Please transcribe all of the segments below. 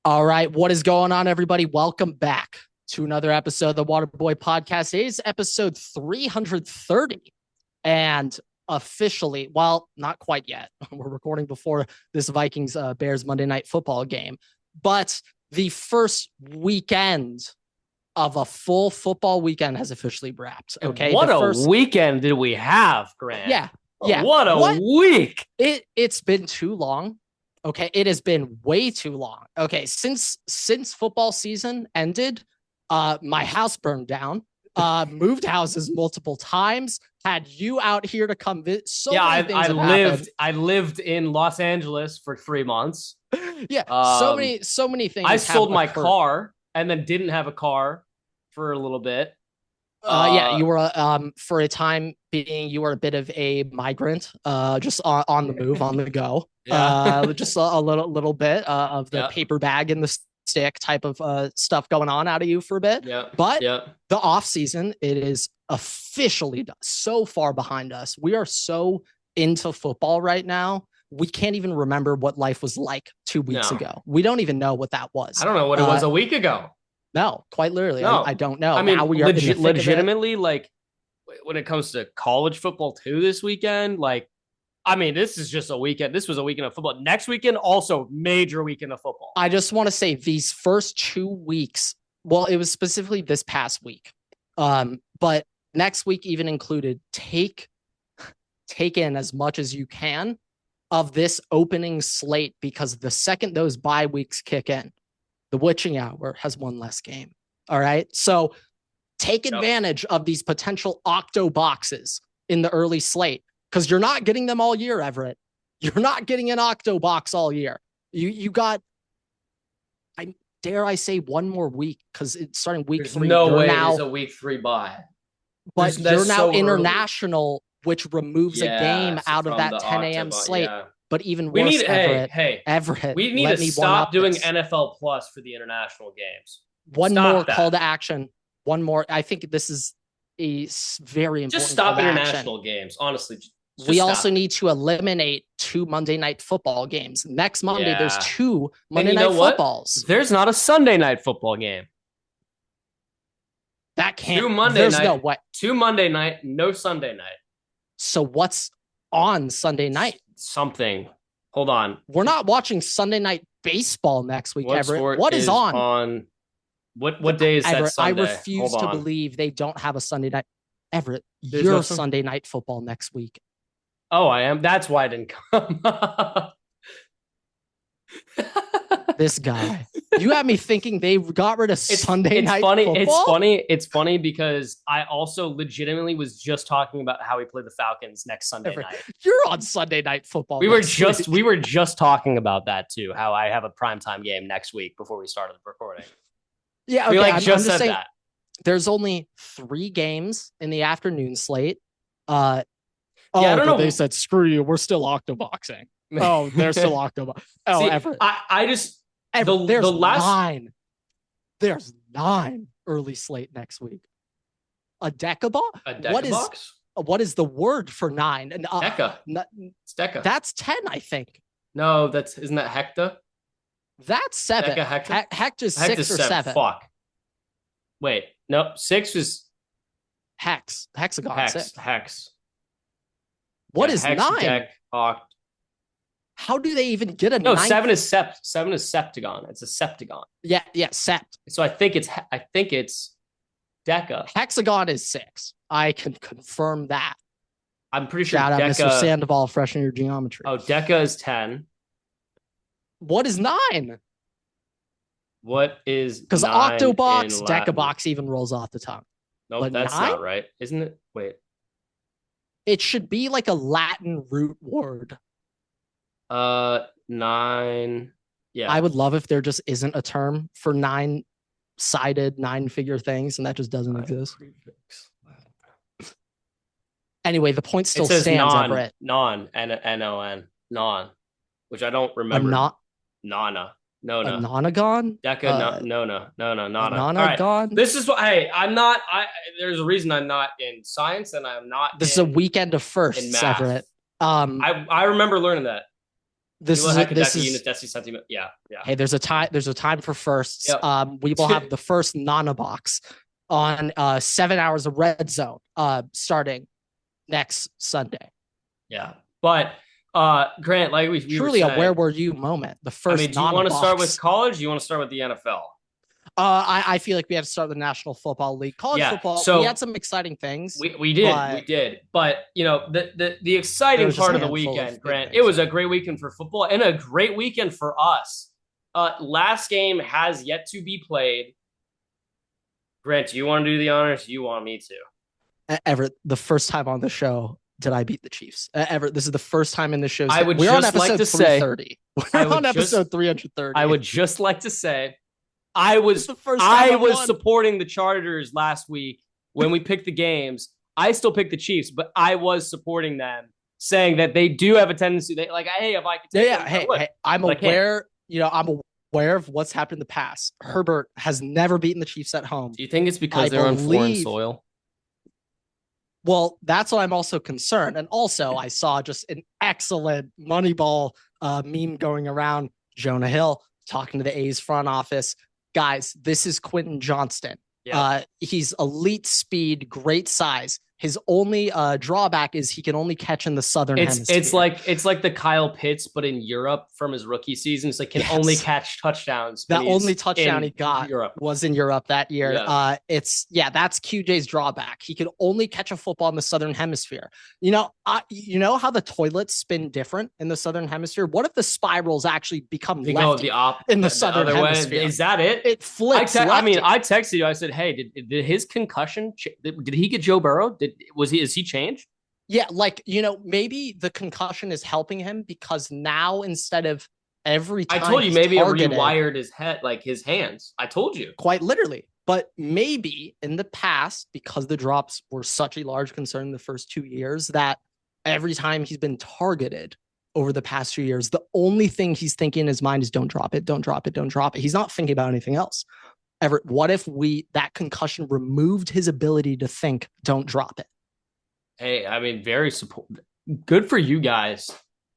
All right. What is going on, everybody? Welcome back to another episode of the Waterboy Podcast. It is episode 330. And officially, well, not quite yet. We're recording before this Vikings Bears Monday Night Football game. But the first weekend of a full football weekend has officially wrapped. Okay. What a weekend did we have, Grant? Yeah. Yeah. What a week. It's been too long. Okay, it has been way too long. Okay, since football season ended, my house burned down. Moved houses multiple times. Had you out here to come visit. I lived in Los Angeles for 3 months. Yeah, so many things. I sold my car and then didn't have a car for a little bit. You were for a time being, you were a bit of a migrant, just on the move, on the go. Yeah. Just a little bit of the paper bag and the stick type of stuff going on out of you for a bit. Yeah. But the off season, it is officially so far behind us. We are so into football right now. We can't even remember what life was like 2 weeks ago. We don't even know what that was. I don't know what it was a week ago. No, quite literally. No. I don't know. I mean, now we are legitimately, like, when it comes to college football too this weekend, like, I mean, this is just a weekend. This was a weekend of football. Next weekend, also major weekend of football. I just want to say these first 2 weeks, well, it was specifically this past week. But next week even included, take in as much as you can of this opening slate, because the second those bye weeks kick in, the witching hour has one less game. All right. So take advantage of these potential octo boxes in the early slate, because you're not getting them all year, Everett. You're not getting an octo box all year. You got, I dare I say, one more week, because it's starting week 3. No way there's a week 3 bye. But you're now so international, which removes a game out of that 10 a.m. slate. Yeah. But even worse, Everett, we need to stop doing NFL Plus for the international games. One more call to action. One more. I think this is a very important. Just stop international games, honestly. We also need to eliminate 2 Monday Night Football games. Next Monday, there's 2 Monday Night Footballs. There's not a Sunday Night Football game. That can't. 2 Monday night. No way. 2 Monday night, no Sunday night. So what's on Sunday night? Something. Hold on. We're not watching Sunday Night Baseball next week, Everett. What is on? What day is that Sunday? I refuse to believe they don't have a Sunday night. Everett, you're Sunday Night Football next week. Oh, I am? That's why I didn't come. This guy. You had me thinking they got rid of Sunday Night Football? It's funny because I also legitimately was just talking about how we play the Falcons next Sunday night. You're on Sunday Night Football. We were just talking about that too, how I have a primetime game next week before we started the recording. Yeah, okay. I'm just saying, that. There's only 3 games in the afternoon slate. I don't know. They said, screw you, we're still octoboxing. Oh, they're still octoboxing. Oh, see, Everett. There's 9. There's 9 early slate next week. A decabox? A decabox? What is the word for 9? Deca. It's deca. That's 10, I think. No, isn't that hecta? That's 7. Deca, hecta? Hecta's 6 or 7. Fuck. Wait, no, 6 was hex. Hexagon. Hex. What is hex, 9? Deck, oct. How do they even get a 9? No, 9th? 7 is sept. 7 is septagon. It's a septagon. Yeah, sept. So I think it's deca. Hexagon is 6. I can confirm that. I'm pretty sure. Shout out Mr. Sandoval, fresh in your geometry. Oh, deca is 10. What is 9? What is? Because octobox, decabox even rolls off the tongue. No, nope, that's 9? Not right, isn't it? Wait. It should be like a Latin root word. 9. Yeah. I would love if there just isn't a term for 9-sided, 9-figure things, and that just doesn't exist. Anyway, the point still stands, Everett. N-O-N, non, which I don't remember. Nana. No. A nonagon? Deca, Nona. Nonagon? Right. This is what, I'm not, there's a reason I'm not in science and I'm not This is a weekend of firsts, Everett. I remember learning that. This is DYNASTY sentiment. Yeah. Hey, there's a time for firsts. Yep. We will have the first Nana box on 7 hours of Red Zone starting next Sunday. Yeah. But Grant, like we truly were saying, a where were you moment. The first. Do you want to start with college? Do you want to start with the NFL? I feel like we have to start with the National Football League. College football, so we had some exciting things. We did. But the exciting part of the weekend, Grant, it was a great weekend for football and a great weekend for us. Last game has yet to be played. Grant, do you want to do the honors? Do you want me to? Everett, the first time on the show did I beat the Chiefs. Everett, this is the first time in the show. We're on episode 330. We're on episode 330. I would just like to say I was supporting the Chargers last week when we picked the games. I still picked the Chiefs, but I was supporting them, saying that they do have a tendency. If I could take them, hey, I'm aware. I'm aware of what's happened in the past. Herbert has never beaten the Chiefs at home. Do you think it's because they're on foreign soil? Well, that's why I'm also concerned. And also, I saw just an excellent Moneyball meme going around. Jonah Hill talking to the A's front office. Guys, this is Quentin Johnston. Yeah. He's elite speed, great size. His only drawback is he can only catch in the southern hemisphere. It's like the Kyle Pitts, but in Europe from his rookie season. So he can only catch touchdowns. The only touchdown he got was in Europe that year. Yeah. That's QJ's drawback. He can only catch a football in the southern hemisphere. You know how the toilets spin different in the southern hemisphere? What if the spirals actually become lefty in the southern hemisphere? Is that it? It flips. I texted you. I said, hey, did his concussion? Did he get Joe Burrow? Is he changed? Yeah, maybe the concussion is helping him because now instead of every time I told you maybe it rewired his head, like his hands. I told you. Quite literally. But maybe in the past, because the drops were such a large concern in the first 2 years, that every time he's been targeted over the past 2 years, the only thing he's thinking in his mind is don't drop it, don't drop it, don't drop it. He's not thinking about anything else. Everett, what if that concussion removed his ability to think, don't drop it? Hey, very good for you guys.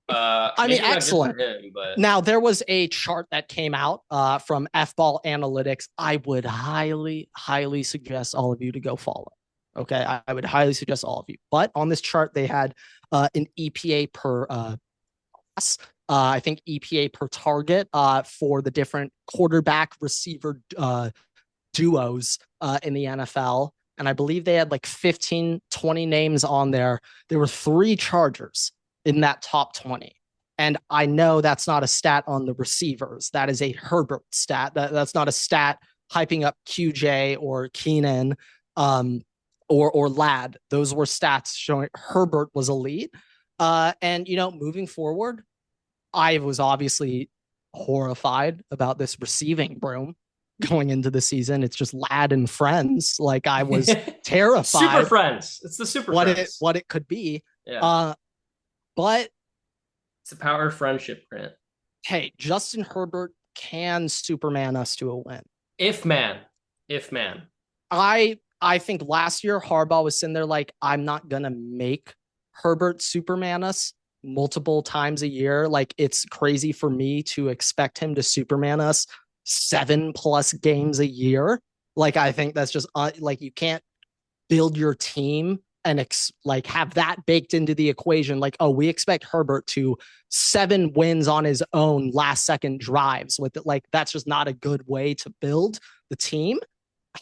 Excellent. Him, but... Now, there was a chart that came out from F-Ball Analytics. I would highly, highly suggest all of you to go follow. Okay, I would highly suggest all of you. But on this chart, they had an EPA per pass. I think EPA per target for the different quarterback receiver duos in the NFL. And I believe they had like 15, 20 names on there. There were 3 Chargers in that top 20. And I know that's not a stat on the receivers. That is a Herbert stat. That's not a stat hyping up QJ or Keenan or Ladd. Those were stats showing Herbert was elite. And moving forward, I was obviously horrified about this receiving room going into the season. It's just Ladd and friends. Like I was terrified. Super friends. It's the super friends. What it could be. Yeah. But it's the power of friendship, Grant. Hey, Justin Herbert can Superman us to a win. If man. I think last year Harbaugh was sitting there like, I'm not gonna make Herbert Superman us multiple times a year. Like it's crazy for me to expect him to Superman us 7+ games a year. Like I think that's just like you can't build your team and have that baked into the equation. Like, oh, we expect Herbert to 7 wins on his own last second drives with it. Like that's just not a good way to build the team.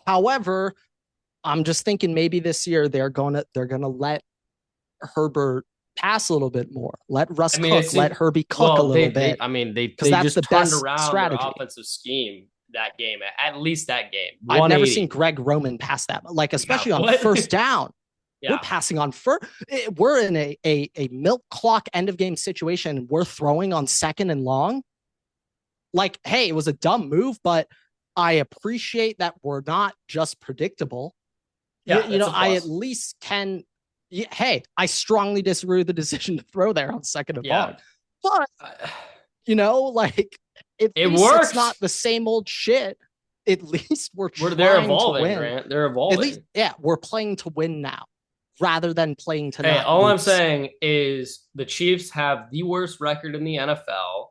However, I'm just thinking maybe this year they're gonna let Herbert pass a little bit more. Let Russ cook. Let Herbie cook a little bit. They that's just the turned best around strategy. Their offensive scheme that game. At least that game. I've never seen Greg Roman pass that. Like especially on first down. Yeah. We're passing on we're in a milk clock end of game situation. We're throwing on second and long. Like, hey, it was a dumb move, but I appreciate that we're not just predictable. Yeah, I at least can. Hey, I strongly disagree with the decision to throw there on second and long. But it works. It's not the same old shit. At least they're evolving, Grant. They're evolving. At least, we're playing to win now. rather than playing to not all lose. I'm saying is the Chiefs have the worst record in the NFL,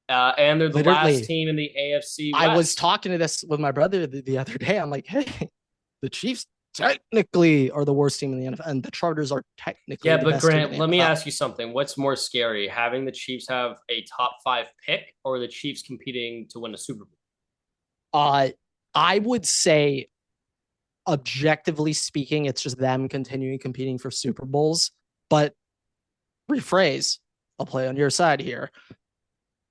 and they're the last team in the AFC West. I was talking to this with my brother the other day. I'm like, hey, the Chiefs technically are the worst team in the NFL, and the Chargers are technically the best Grant, team in the let NFL. me ask you something. What's more scary, having the Chiefs have a top 5 pick or the Chiefs competing to win a Super Bowl? I would say, objectively speaking, it's just them continuing competing for Super Bowls. But rephrase, I'll play on your side here.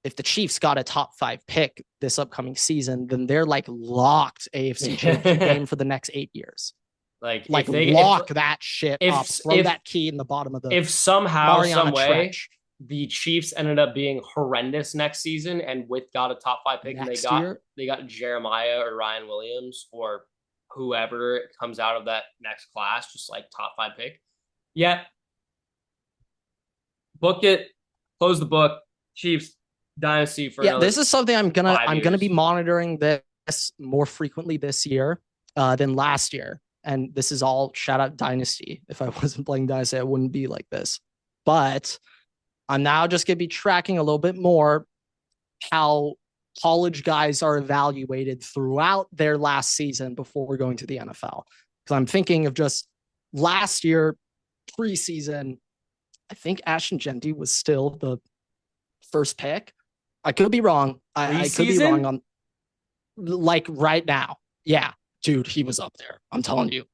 If the Chiefs got a top 5 pick this upcoming season, then they're like locked AFC championship game for the next 8 years. Like lock that shit up, throw that key in the bottom of the. If somehow, some way, the Chiefs ended up being horrendous next season and got a top 5 pick, and they got Jeremiah or Ryan Williams or whoever comes out of that next class, just like top 5 pick. Yeah. Book it, close the book, Chiefs dynasty for this is something I'm gonna be monitoring this more frequently this year than last year. And this is all shout out Dynasty. If I wasn't playing Dynasty, I wouldn't be like this. But I'm now just gonna be tracking a little bit more how college guys are evaluated throughout their last season before we're going to the NFL. Because I'm thinking of just last year preseason, I think Ashton Jeanty was still the first pick. I could be wrong. I could be wrong on like right now. Yeah, dude, he was up there. I'm telling you.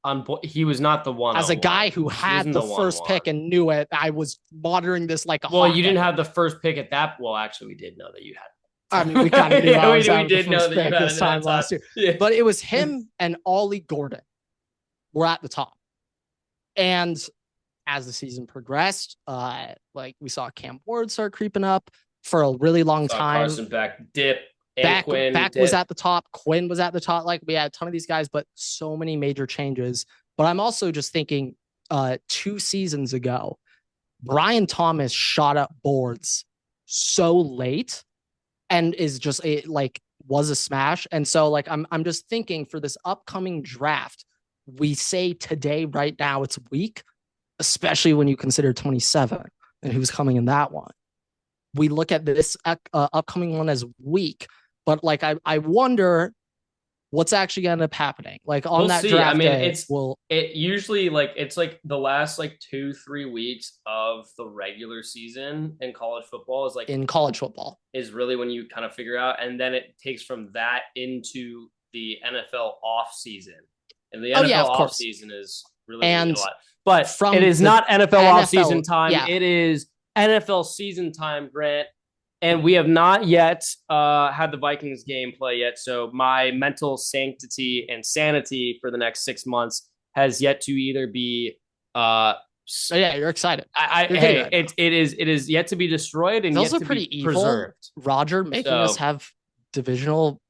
He was not the one. As a guy who had the first pick and knew it, I was monitoring this like a Well, you didn't have the first pick at that. Well, actually, we did know that you had. I mean, we kind of knew we did know that you had this time last year. Yeah. But it was him and Ollie Gordon were at the top. And as the season progressed, like we saw Cam Ward start creeping up for a really long time. Carson Beck dip. Beck was at the top. Quinn was at the top. Like we had a ton of these guys, but so many major changes. But I'm also just thinking 2 seasons ago, Brian Thomas shot up boards so late and is just was a smash. And so like I'm just thinking for this upcoming draft, we say today, right now, it's weak, especially when you consider 27 and who's coming in that one. We look at this upcoming one as weak, but like I wonder what's actually going to end up happening. Like on that draft day, it usually it's like the last 2-3 weeks of the regular season in college football is really when you kind of figure out, and then it takes from that into the NFL off season, and the NFL off season is really a lot. But it is not NFL off season time. Yeah. It is NFL season time, Grant. And we have not yet had the Vikings game play yet. So my mental sanctity and sanity for the next 6 months has yet to either be. You're excited. It is yet to be destroyed and yet to be preserved. Roger making us have divisional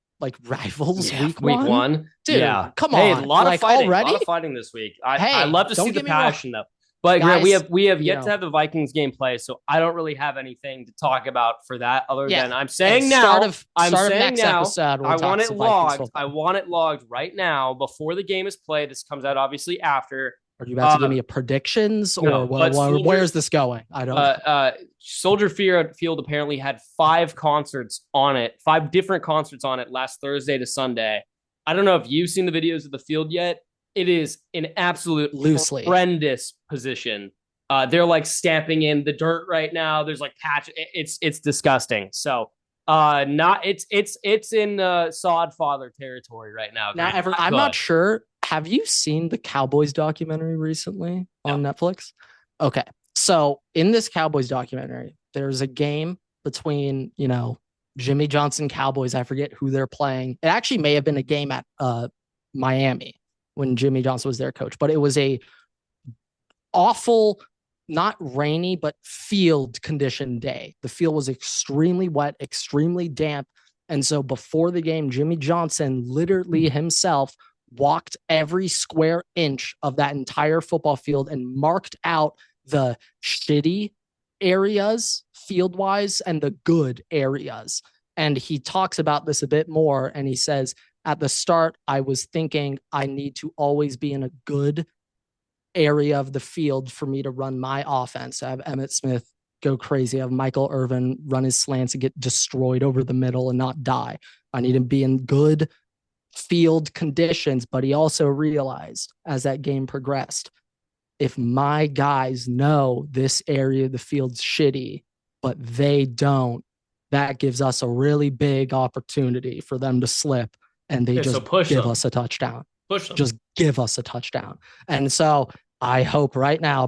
rivals week one. Dude, come on. Hey, a lot of fighting. Already? A lot of fighting this week. I love to see the passion though. But guys, we have yet to have the Vikings game play, so I don't really have anything to talk about for that other than I'm saying now. I want it logged. I want it logged right now before the game is played. This comes out obviously after. Are you about to give me a predictions or where is this going? I don't. Soldier Field apparently had 5 concerts on it, 5 different concerts on it last Thursday to Sunday. I don't know if you've seen the videos of the field yet. It is an absolute horrendous position. They're stamping in the dirt right now. There's patch. It's disgusting. So it's in sod father territory right now. Now, Everett, I'm not sure. Have you seen the Cowboys documentary recently on Netflix? Okay, so in this Cowboys documentary, there's a game between Jimmy Johnson Cowboys. I forget who they're playing. It actually may have been a game at Miami when Jimmy Johnson was their coach, but it was a awful, not rainy, but field condition day. The field was extremely wet, extremely damp. And so before the game, Jimmy Johnson literally himself walked every square inch of that entire football field and marked out the shitty areas field wise and the good areas. And he talks about this a bit more. And he says, at the start, I was thinking I need to always be in a good area of the field for me to run my offense. I have Emmitt Smith go crazy. I have Michael Irvin run his slants and get destroyed over the middle and not die. I need him to be in good field conditions, but he also realized as that game progressed, if my guys know this area of the field's shitty, but they don't, that gives us a really big opportunity for them to slip, and they just give us a touchdown. Push them. Just give us a touchdown. And so I hope right now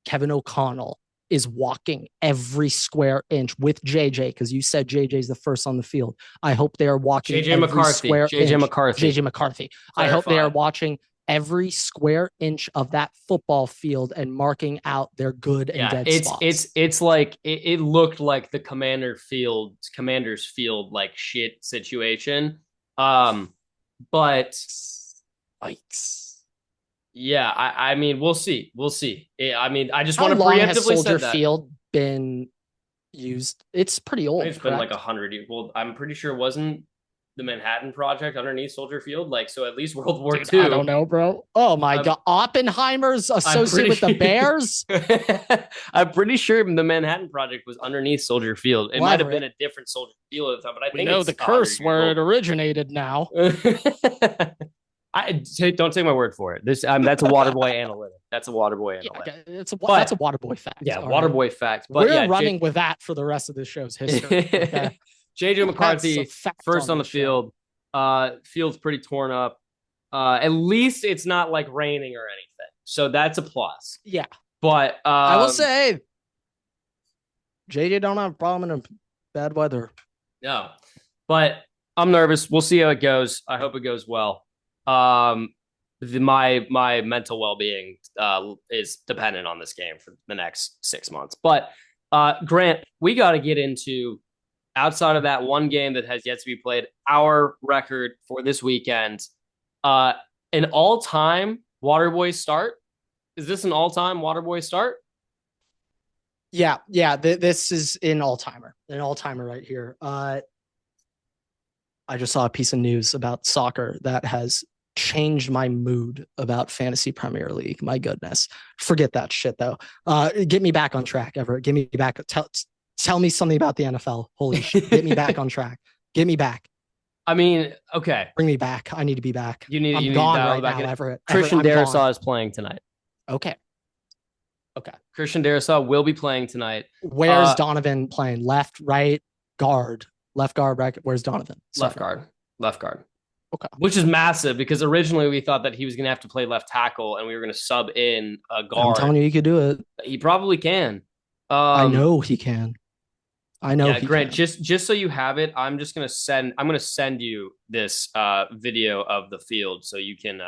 Kevin O'Connell is walking every square inch with JJ, because you said JJ's the first on the field. I hope they are walking JJ McCarthy. JJ McCarthy. I hope they are watching every square inch of that football field and marking out their good and dead spots. It's like it looked like the Commander's Field like shit situation. But yikes. Yeah, I mean, we'll see. I mean, I just want to preemptively has Soldier Field been used? It's pretty old. It's been like 100 years. Well, I'm pretty sure it wasn't the Manhattan Project underneath Soldier Field. Like, so at least World War II. I don't know, bro. Oh my God. Oppenheimer's associated with the Bears? I'm pretty sure the Manhattan Project was underneath Soldier Field. It might have been a different Soldier Field at the time, but I think it's the curse where it originated now. Don't take my word for it. That's a Waterboy analytic. That's a Waterboy analytic. That's a Waterboy fact. Yeah, Waterboy fact. But we're running with that for the rest of the show's history. Okay? JJ McCarthy, first on the field. Field's pretty torn up. At least it's not like raining or anything. So that's a plus. Yeah. But I will say, JJ don't have a problem in bad weather. No. But I'm nervous. We'll see how it goes. I hope it goes well. My mental well-being is dependent on this game for the next 6 months. But Grant, we got to get into, outside of that one game that has yet to be played, our record for this weekend. An all-time Waterboy start. Is this an all-time Waterboy start? Yeah. This is an all-timer right here. I just saw a piece of news about soccer that has changed my mood about fantasy Premier League. My goodness. Forget that shit though. Get me back on track, Everett. Get me back. Tell me something about the NFL. Holy shit. Get me back on track. Get me back. I mean, okay. Bring me back. I need to be back. I'm gone right now, Everett. Christian Darrisaw is playing tonight. Okay. Christian Darrisaw will be playing tonight. Where's Donovan playing? Left, right, guard. Left guard, right. Where's Donovan? Left guard. Okay. Which is massive, because originally we thought that he was going to have to play left tackle and we were going to sub in a guard. I'm telling you, he could do it. He probably can. I know he can. Grant, just so you have it, I'm going to send you this video of the field so you can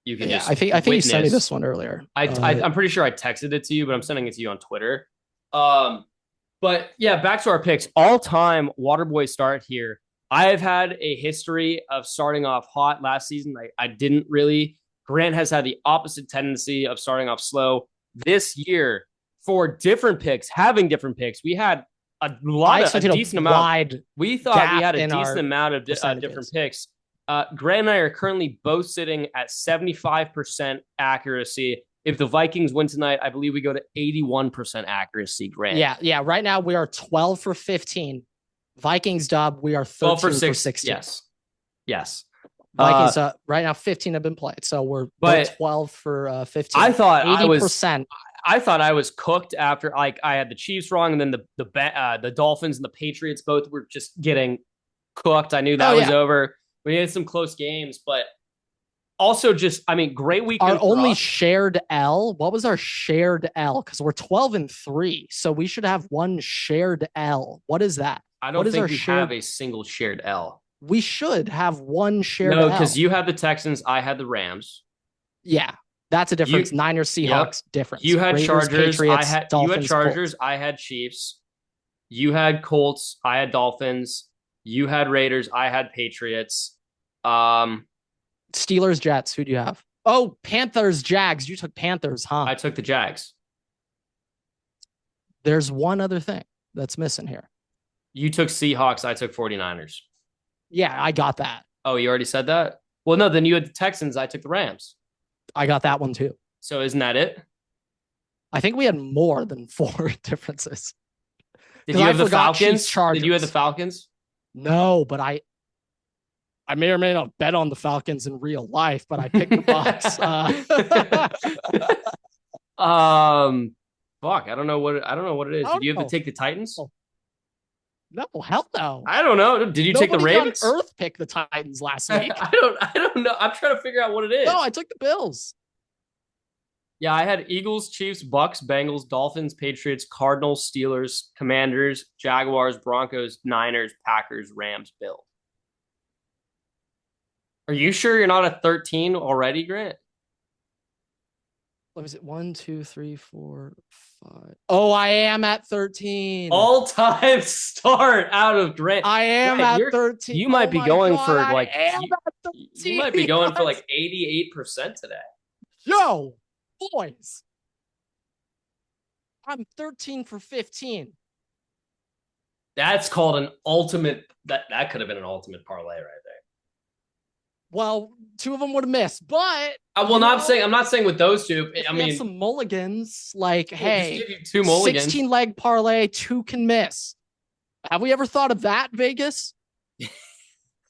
just I think you sent me this one earlier. I'm pretty sure I texted it to you, but I'm sending it to you on Twitter. But yeah, back to our picks. All-time Waterboy start here. I have had a history of starting off hot last season. I didn't really. Grant has had the opposite tendency of starting off slow. This year, for different picks, we had a decent amount. We thought we had a decent amount of different picks. Grant and I are currently both sitting at 75% accuracy. If the Vikings win tonight, I believe we go to 81% accuracy, Grant. Yeah. Right now, we are 12 for 15. Vikings dub, we are 13 for 16. Yes. Vikings right now 15 have been played, so we're 12 for 15. I thought 80%. I thought I was cooked after I had the Chiefs wrong, and then the Dolphins and the Patriots both were just getting cooked. I knew that was over. We had some close games, but also great weekend. Our only shared L. What was our shared L? Because we're 12-3, so we should have one shared L. What is that? I don't think we have a single shared L. We should have one shared L. No, because you had the Texans, I had the Rams. Yeah, that's a difference. Niners, Seahawks, difference. You had Raiders, Chargers, Patriots, Dolphins, you had Chargers, Colts. I had Chiefs. You had Colts, I had Dolphins. You had Raiders, I had Patriots. Steelers, Jets. Who do you have? Oh, Panthers, Jags. You took Panthers, huh? I took the Jags. There's one other thing that's missing here. You took Seahawks. I took 49ers. Yeah, I got that. Oh, you already said that? Well, no, then you had the Texans. I took the Rams. I got that one too. So isn't that it? I think we had more than 4 differences. Did you have the Falcons? Did you have the Falcons? No, but I may or may not bet on the Falcons in real life, but I picked the Bucs. Fuck, I don't know what it is. Did you have to take the Titans? No, hell no. I don't know. Did you take the Ravens? On Earth picked the Titans last week. I don't know. I'm trying to figure out what it is. No, I took the Bills. Yeah, I had Eagles, Chiefs, Bucks, Bengals, Dolphins, Patriots, Cardinals, Steelers, Commanders, Jaguars, Broncos, Niners, Packers, Rams, Bills. Are you sure you're not at 13 already, Grant? What was it? 1, 2, 3, 4, 5. Oh, I am at 13. All-time start out of Grant. I am at 13. You might be going for like you might be going for like 88% today. Yo, boys. I'm 13 for 15. That's called an ultimate. That could have been an ultimate parlay right there. Well, 2 of them would have missed, but I'm not saying with those 2. I mean, some mulligans. Like, hey, just give you 2 mulligans. 16 leg parlay, 2 can miss. Have we ever thought of that, Vegas? Because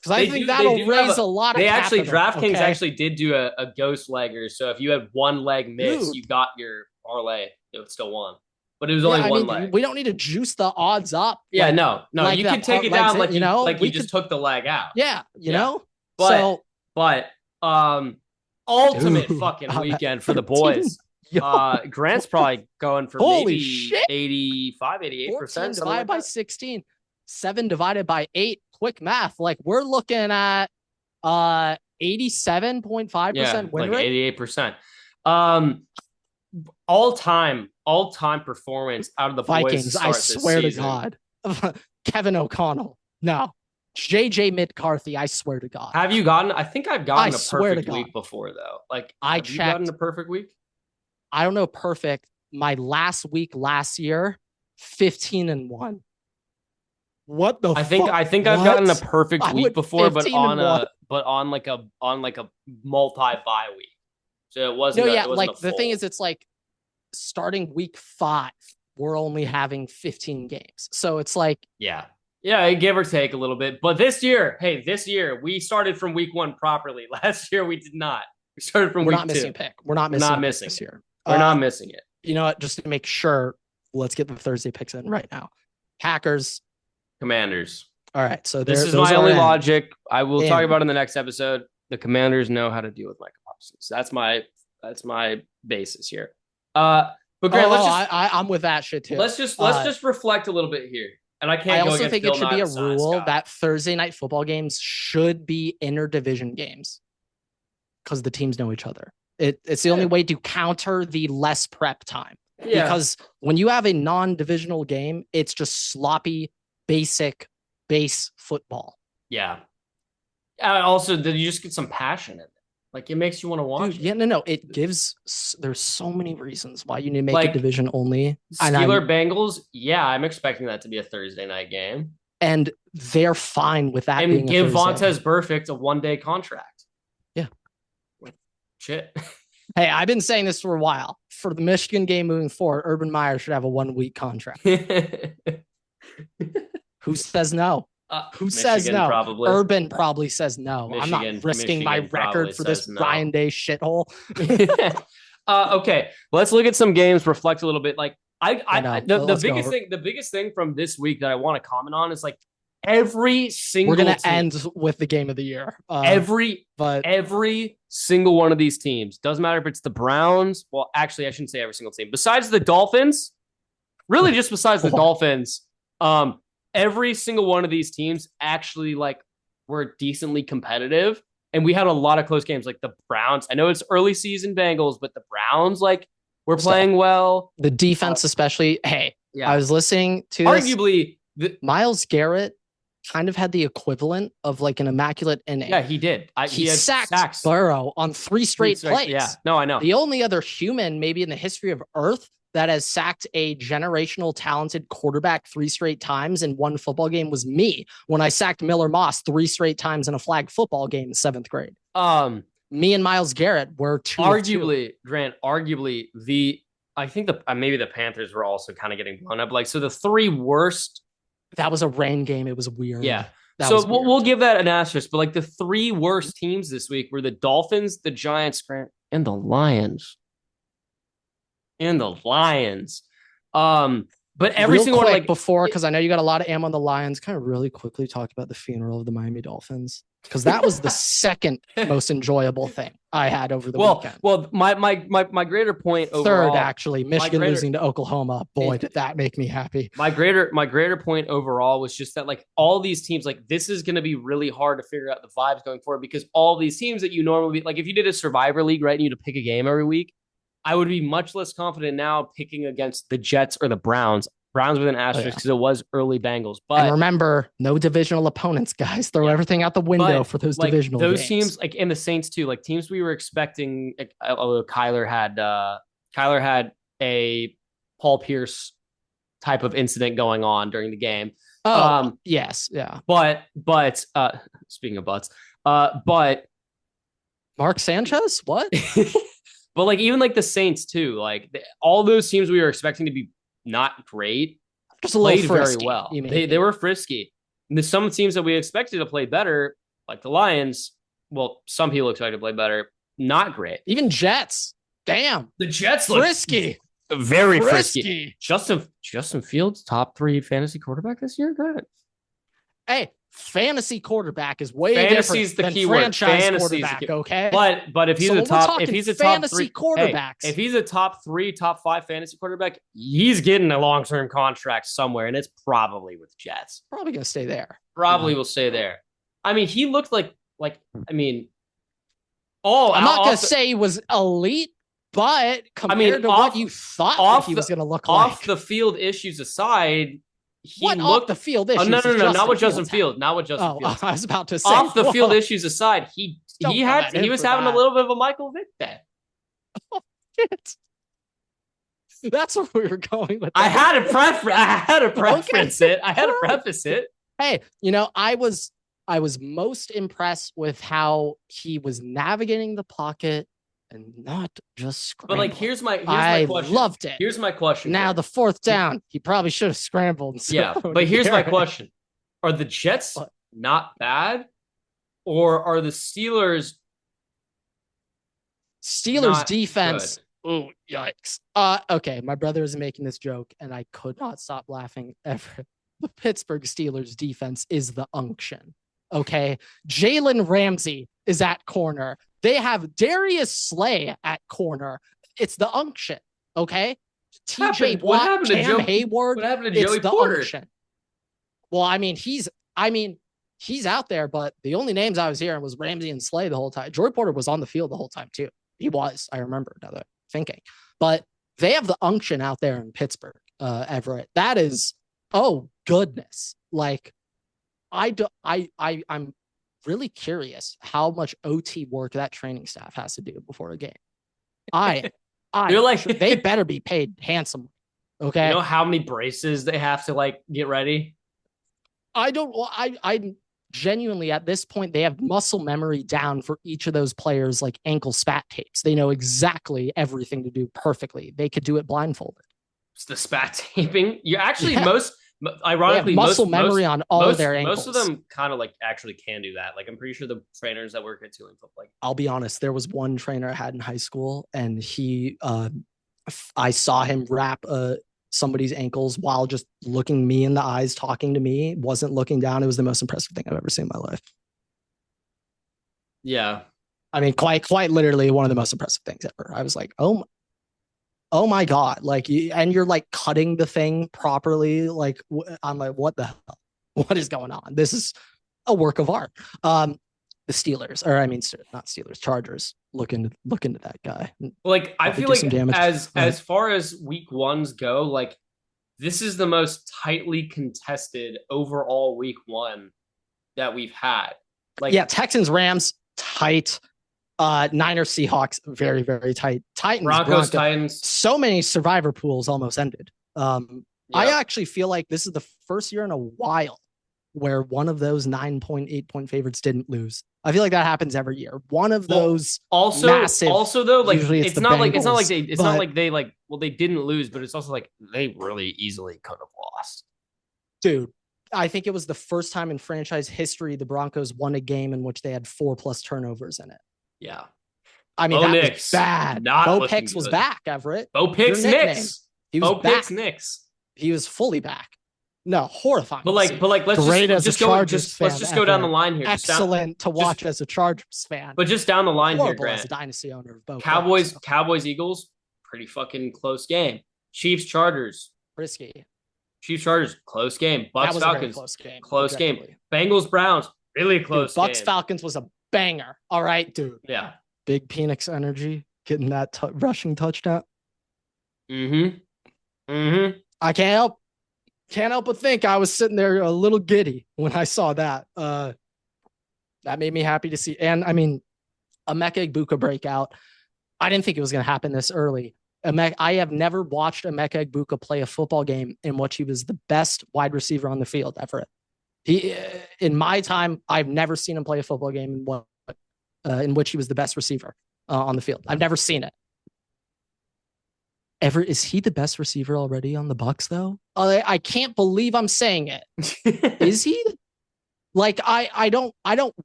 I think that'll raise a lot of. They capital, DraftKings actually did do a ghost legger. So if you had 1 leg miss, you got your parlay. It still won. But it was only one leg. We don't need to juice the odds up. Yeah, no. Like you can take it down like you just took the leg out. Yeah, you know. But ultimate fucking weekend for the boys. Grant's probably going for maybe 85, 88%. Divided by 16. 7 divided by 8. Quick math. Like we're looking at 87.5% win rate. 88%. All-time performance out of the Vikings. I swear to God. Kevin O'Connell. No. JJ McCarthy, I swear to God. Have you gotten? I think I've gotten a perfect week before, though. Like, have you gotten a perfect week? I don't know perfect. My last week last year, 15-1. What the? I think I've gotten a perfect week before, but on like a multi-bye week. So it wasn't. No, like the thing is, it's like starting week 5, we're only having 15 games, so it's like Yeah, give or take a little bit. But this year, we started from week 1 properly. Last year, we did not. We started from week 2. We're not missing a pick. We're not missing this year. We're not missing it. You know what? Just to make sure, let's get the Thursday picks in right now. Packers. Commanders. All right. So this is my only logic. I will talk about it in the next episode. The Commanders know how to deal with Micah Parsons. That's my basis here. But Grant, I'm with that shit too. Let's just reflect a little bit here. And I also think it should be a rule that Thursday night football games should be interdivision games because the teams know each other. It's the only way to counter the less prep time. Yeah. Because when you have a non-divisional game, it's just sloppy, basic base football. Yeah. Also, did you just get some passion in it? Like, it makes you want to watch. Dude, no. It gives. There's so many reasons why you need to make it division only. Bengals. Yeah, I'm expecting that to be a Thursday night game, and they're fine with that. And give Vontaze Burfict a 1-day contract. Yeah. Shit. Hey, I've been saying this for a while. For the Michigan game moving forward, Urban Meyer should have a 1-week contract. Who says no? Who says no? Probably. Urban probably says no. I'm not risking my record for this Ryan Day shithole. Okay, let's look at some games. Reflect a little bit. Like the biggest thing from this week that I want to comment on is like every single. We're gonna end with the game of the year. Every single one of these teams, doesn't matter if it's the Browns. Well, actually, I shouldn't say every single team. Besides the Dolphins, really, just besides the Dolphins. Every single one of these teams actually were decently competitive, and we had a lot of close games. Like the Browns, I know it's early season Bengals, but the Browns were playing well. The defense, especially. Hey, I was listening to arguably Myles Garrett kind of had the equivalent of like an immaculate inning. Yeah, he did. He sacked Burrow on 3 straight plays. Yeah, no, I know. The only other human, maybe in the history of Earth, that has sacked a generational talented quarterback 3 straight times in one football game was me when I sacked Miller Moss 3 straight times in a flag football game in 7th grade. me and Myles Garrett were 2 arguably, Grant, I think maybe the Panthers were also kind of getting blown up. Like, so the 3 worst. That was a rain game. It was weird. Yeah. So we'll give that an asterisk, but like the 3 worst teams this week were the Dolphins, the Giants, and the Lions. But every Real single quick, one, like before, because I know you got a lot of ammo on the Lions, kind of really quickly talk about the funeral of the Miami Dolphins, because that was the second most enjoyable thing I had over the weekend. Well, my greater point overall, third, actually, Michigan losing to Oklahoma. Boy, did that make me happy. My greater point overall was just that, like, all these teams, like, this is going to be really hard to figure out the vibes going forward, because all these teams that you normally, like, if you did a Survivor League, right, and you had to pick a game every week, I would be much less confident now picking against the Jets or the Browns. Browns with an asterisk because it was early Bengals. But and remember, no divisional opponents, guys. Throw everything out the window for those divisional those games. Teams, like in the Saints too, like teams we were expecting. Kyler had a Paul Pierce type of incident going on during the game. Yes, yeah. But speaking of butts, but Mark Sanchez, what? But like even like the Saints too, like all those teams we were expecting to be not great, just played very well. They were frisky. And there's some teams that we expected to play better, like the Lions. Well, some people expected to play better. Not great. Even Jets. Damn. The Jets look frisky. Very frisky. Justin Fields, top 3 fantasy quarterback this year. Good. Hey, fantasy quarterback is way different than franchise quarterback, okay? But if he's a top 3 quarterbacks, if he's a top 3, top 5 fantasy quarterback, he's getting a long-term contract somewhere, and it's probably with Jets. Probably gonna stay there. Probably will stay there. I mean, he looked like I'm not gonna say he was elite, but compared to what you thought he was gonna look like, off the field issues aside. Off the field issues? No, not with Justin Fields. Not with Justin Fields. I was about to say. Off the field issues aside, he was having a little bit of a Michael Vick day. Oh, shit. That's where we were going with that. I had to preface it. Hey, I was most impressed with how he was navigating the pocket and not just scramble. But like, here's my question. I loved it. Here's my question. Now the 4th down, he probably should have scrambled. Yeah, but here's my question: are the Jets not bad, or are the Steelers defense? Oh, yikes! Okay, my brother is making this joke, and I could not stop laughing ever. The Pittsburgh Steelers defense is the unction. Okay, Jalen Ramsey is at corner. They have Darius Slay at corner. It's the unction, okay? TJ Watt, Cam Hayward. What happened to Joey Porter? Unction. Well, he's out there, but the only names I was hearing was Ramsey and Slay the whole time. Joey Porter was on the field the whole time too. He was. I remember now that I'm thinking. But they have the unction out there in Pittsburgh, Everett. That is, oh goodness. Like, I'm really curious how much OT work that training staff has to do before a game. You're like, they better be paid handsomely. Okay. You know how many braces they have to like get ready? I genuinely at this point, they have muscle memory down for each of those players, like ankle spat tapes. They know exactly everything to do perfectly. They could do it blindfolded. It's the spat taping. You're actually ironically, muscle memory on all of their ankles. Most of them kind of like actually can do that. Like, I'm pretty sure the trainers that work at Tulane Football. Like, I'll be honest, there was one trainer I had in high school, and I saw him wrap somebody's ankles while just looking me in the eyes, talking to me. Wasn't looking down. It was the most impressive thing I've ever seen in my life. Yeah, I mean, quite literally one of the most impressive things ever. I was like, oh my God. Like, and you're like cutting the thing properly. Like, I'm like, what the hell? What is going on? This is a work of art. The Steelers, or I mean, not Steelers, Chargers. Look into that guy. Like, I feel like as far as week 1s go, like, this is the most tightly contested overall week 1 that we've had. Like, yeah, Texans, Rams, tight. Niners, Seahawks, very, very tight. Titans, Broncos, Titans. So many survivor pools almost ended. I actually feel like this is the first year in a while where one of those 9.8 point favorites didn't lose. I feel like that happens every year. One of those massive. Also though, like usually it's not like they didn't lose, but it's also like they really easily could have lost. Dude, I think it was the first time in franchise history the Broncos won a game in which they had 4+ turnovers in it. Yeah. I mean, that was bad. Bo Picks was back, Everett. Bo Picks Nix. He was Bo Picks Nix. He was fully back. No, horrifying. But like, let's just go down the line here. Excellent to watch as a Chargers fan. But just down the line here, Grant. As a dynasty owner of both. Cowboys, Eagles, pretty fucking close game. Chiefs, Chargers, risky. Chiefs, Chargers, close game. Bucks, Falcons, close game. Bengals, Browns, really close. Bucks, Falcons was a banger. All right, dude. Yeah. Big Penix energy, getting that rushing touchdown. I can't help but think I was sitting there a little giddy when I saw that. That made me happy to see. And I mean, Emeka Egbuka breakout. I didn't think it was going to happen this early. I have never watched Emeka Egbuka play a football game in which he was the best wide receiver on the field ever. In my time, I've never seen him play a football game in which he was the best receiver on the field. I've never seen it. Everett, is he the best receiver already on the Bucs though? I can't believe I'm saying it. Is he? Like I don't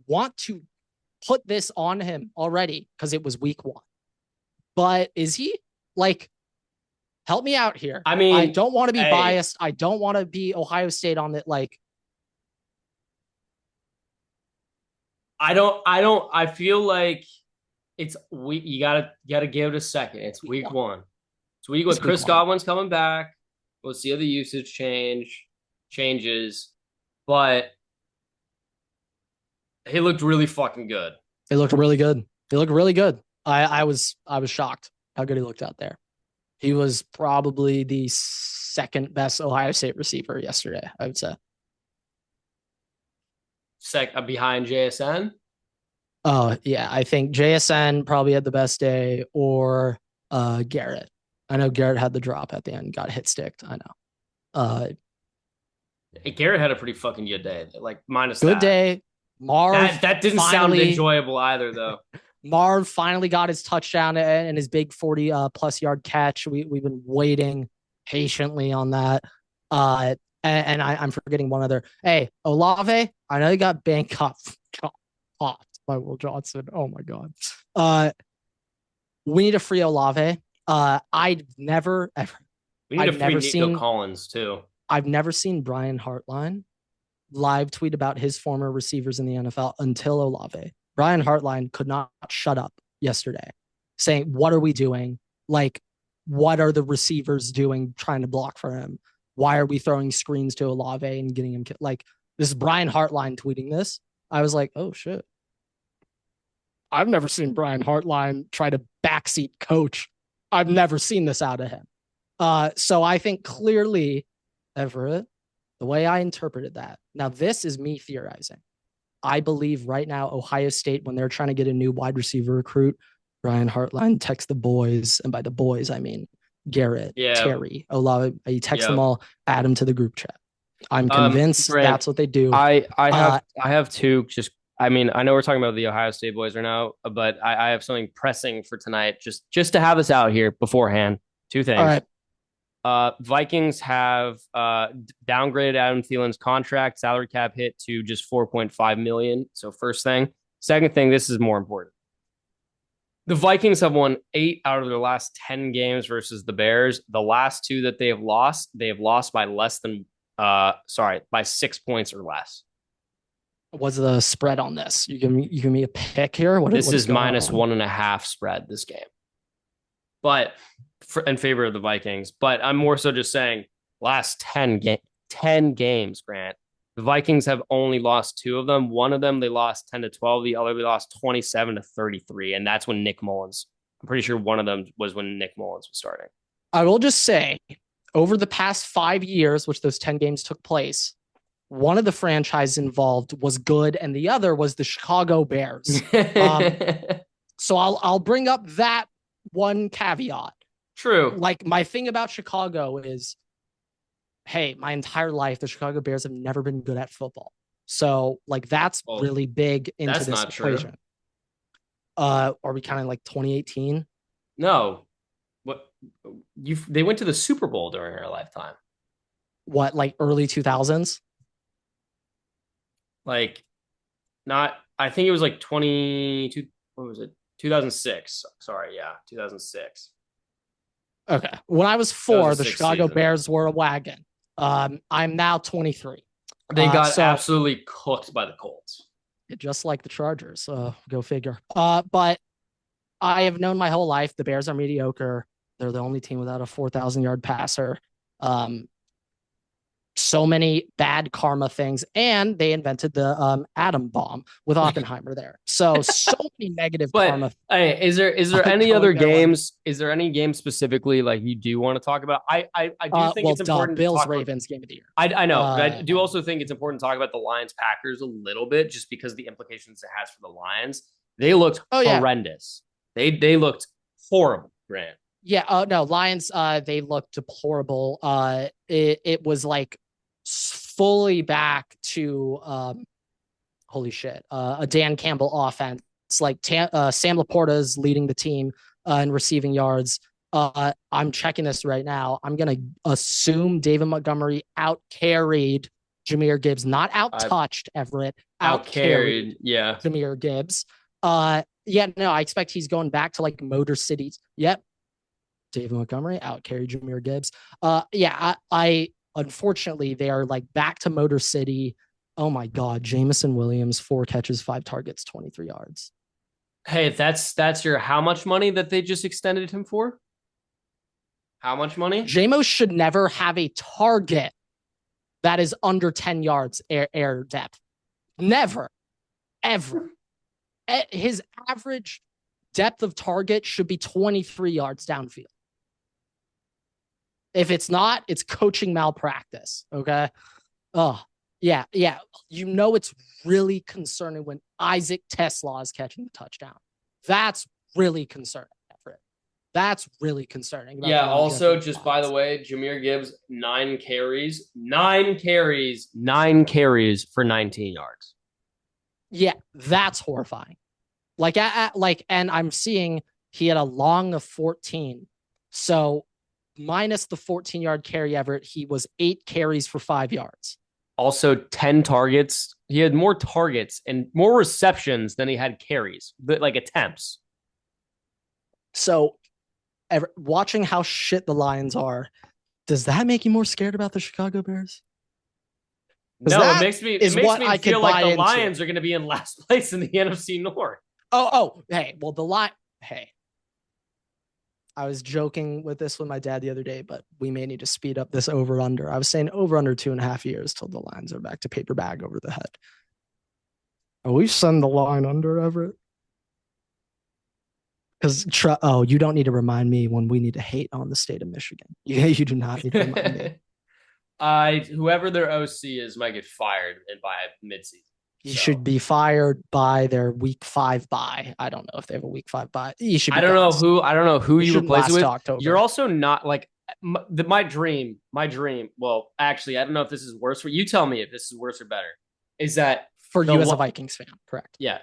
want to put this on him already because it was week 1. But is he? Like, help me out here. I mean, I don't want to be biased. I don't want to be Ohio State on it. Like, I feel like it's week. You gotta give it a second. It's week 1. It's week with Chris Godwin's coming back. We'll see how the usage changes, but he looked really fucking good. He looked really good. I was shocked how good he looked out there. He was probably the second best Ohio State receiver yesterday, I would say. Behind JSN? Oh, yeah. I think JSN probably had the best day, or Garrett. I know Garrett had the drop at the end, got hit sticked. I know. Garrett had a pretty fucking good day. Like, minus good day. Marv. That didn't sound enjoyable either, though. Marv finally got his touchdown and his big 40 plus yard catch. We've been waiting patiently on that. And I'm forgetting one other. Hey, Olave, I know you got Bangkok popped by Will Johnson. Oh my God. We need a free Olave. I've never ever. We need a free Nico Collins too. I've never seen Brian Hartline live tweet about his former receivers in the NFL until Olave. Brian Hartline could not shut up yesterday, saying, "What are we doing? Like, what are the receivers doing trying to block for him? Why are we throwing screens to Olave and getting him?" Like, this is Brian Hartline tweeting this. I was like, oh shit. I've never seen Brian Hartline try to backseat coach. I've never seen this out of him. So I think clearly, Everett, the way I interpreted that. Now, this is me theorizing. I believe right now, Ohio State, when they're trying to get a new wide receiver recruit, Brian Hartline texts the boys, and by the boys, I mean Garrett, Terry, Olave. He texts them all, add them to the group chat. I'm convinced that's what they do. I have two. I mean, I know we're talking about the Ohio State boys right now, but I have something pressing for tonight. Just to have this out here beforehand. Two things. All right. Vikings have downgraded Adam Thielen's contract, salary cap hit to just $4.5 million. So first thing. Second thing, this is more important. The Vikings have won 8 out of their last 10 games versus the Bears. The last 2 that they have lost by less than by 6 points or less. What's the spread on this? You give me a pick here. This is minus 1.5 spread this game, but in favor of the Vikings. But I'm more so just saying last 10 games, Grant. The Vikings have only lost 2 of them. One of them they lost 10-12. The other they lost 27-33, and that's when Nick Mullins. I'm pretty sure one of them was when Nick Mullins was starting. I will just say, over the past 5 years, which those 10 games took place, one of the franchises involved was good, and the other was the Chicago Bears. So I'll bring up that one caveat. True. Like, my thing about Chicago is hey, my entire life, the Chicago Bears have never been good at football. So like that's really big into this equation. Are we kind of like 2018? No. What they went to the Super Bowl during our lifetime. What, like early 2000s? Like not I think it was like 22 what was it? 2006. Sorry, yeah, 2006. Okay. When I was 4, the Chicago Bears were a wagon. I'm now 23. They got absolutely cooked by the Colts. Just like the Chargers. Go figure. But I have known my whole life the Bears are mediocre. They're the only team without a 4,000-yard passer. So many bad karma things, and they invented the atom bomb with Oppenheimer there. So many negative karma. Hey, is there any other games? Is there any game specifically like you do want to talk about? I do think it's important. Bills Ravens game of the year. I know, but I do also think it's important to talk about the Lions Packers a little bit, just because of the implications it has for the Lions. They looked horrendous. They looked horrible, Grant. Yeah. No, Lions. They looked deplorable. It was like fully back to holy shit, a Dan Campbell offense. It's like Sam Laporta's leading the team in receiving yards. I'm checking this right now. I'm gonna assume David Montgomery out-carried Jahmyr Gibbs, not out-touched Everett, out-carried Jahmyr Gibbs. I expect he's going back to like Motor Cities. Yep. David Montgomery out-carried Jahmyr Gibbs. I unfortunately, they are like back to Motor City. Oh my God. Jameson Williams, 4 catches, 5 targets, 23 yards. Hey, that's your how much money that they just extended him for? How much money? Jamo should never have a target that is under 10 yards air depth. Never. Ever. His average depth of target should be 23 yards downfield. If it's not, it's coaching malpractice. Okay. Oh, yeah. You know, it's really concerning when Isaac Tesla is catching the touchdown. That's really concerning, Everett. That's really concerning. Yeah. Also, just by the way, Jahmyr Gibbs, 9 carries for 19 yards. Yeah. That's horrifying. And I'm seeing he had a long of 14. So, minus the 14-yard carry, Everett, he was 8 carries for 5 yards. Also 10 targets. He had more targets and more receptions than he had carries, but like attempts. So watching how shit the Lions are, does that make you more scared about the Chicago Bears? No, it makes me feel like the Lions are going to be in last place in the NFC North. Hey, I was joking with this with my dad the other day, but we may need to speed up this over-under. I was saying over-under 2.5 years till the Lions are back to paper bag over the head. Are we send the line under, Everett? Because, you don't need to remind me when we need to hate on the state of Michigan. You do not need to remind me. Whoever their OC is might get fired by midseason. He should be fired by their week 5 bye. I don't know if they have a week 5 bye. I don't know who you replace it with. October. You're also not like my dream. Well, actually, I don't know if this is worse for you. Tell me if this is worse or better. Is that for you as a Vikings fan? Correct. Yeah.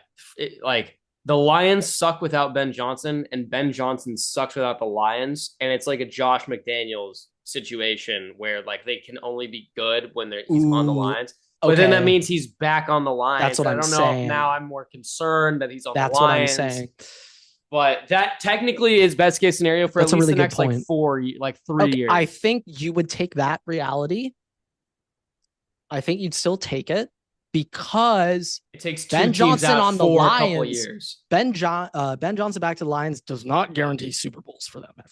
Like the Lions suck without Ben Johnson, and Ben Johnson sucks without the Lions, and it's like a Josh McDaniels situation where like they can only be good when he's on the Lions. But then that means he's back on the Lions. That's what I'm saying. I don't know if now I'm more concerned that he's on the Lions. That's what I'm saying. But that technically is best case scenario for at least the next like 3 years. I think you would take that reality. I think you'd still take it because it takes Ben Johnson on the Lions. Years. Ben Johnson back to the Lions does not guarantee Super Bowls for them ever.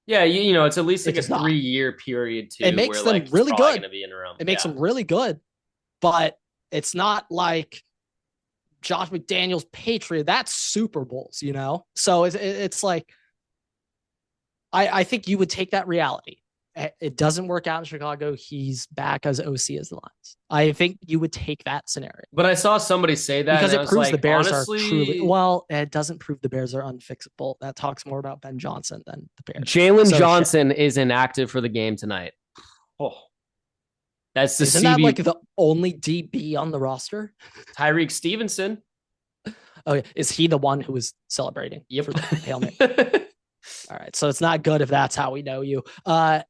Yeah, it's at least like a 3-year period too. It makes them really good. It makes them really good, but it's not like Josh McDaniels Patriot. That's Super Bowls, So it's like I think you would take that reality, it doesn't work out in Chicago, he's back as OC as the Lions. I think you would take that scenario. But I saw somebody say that because it proves like, the Bears honestly, are truly well. It doesn't prove the Bears are unfixable. That talks more about Ben Johnson than the Bears. Jalen Johnson is inactive for the game tonight. Oh, that's the Isn't that like the only DB on the roster? Tyreek Stevenson. Oh, is he the one who was celebrating? Yep. For the Hail Mary? All right, so it's not good if that's how we know you. Yeah.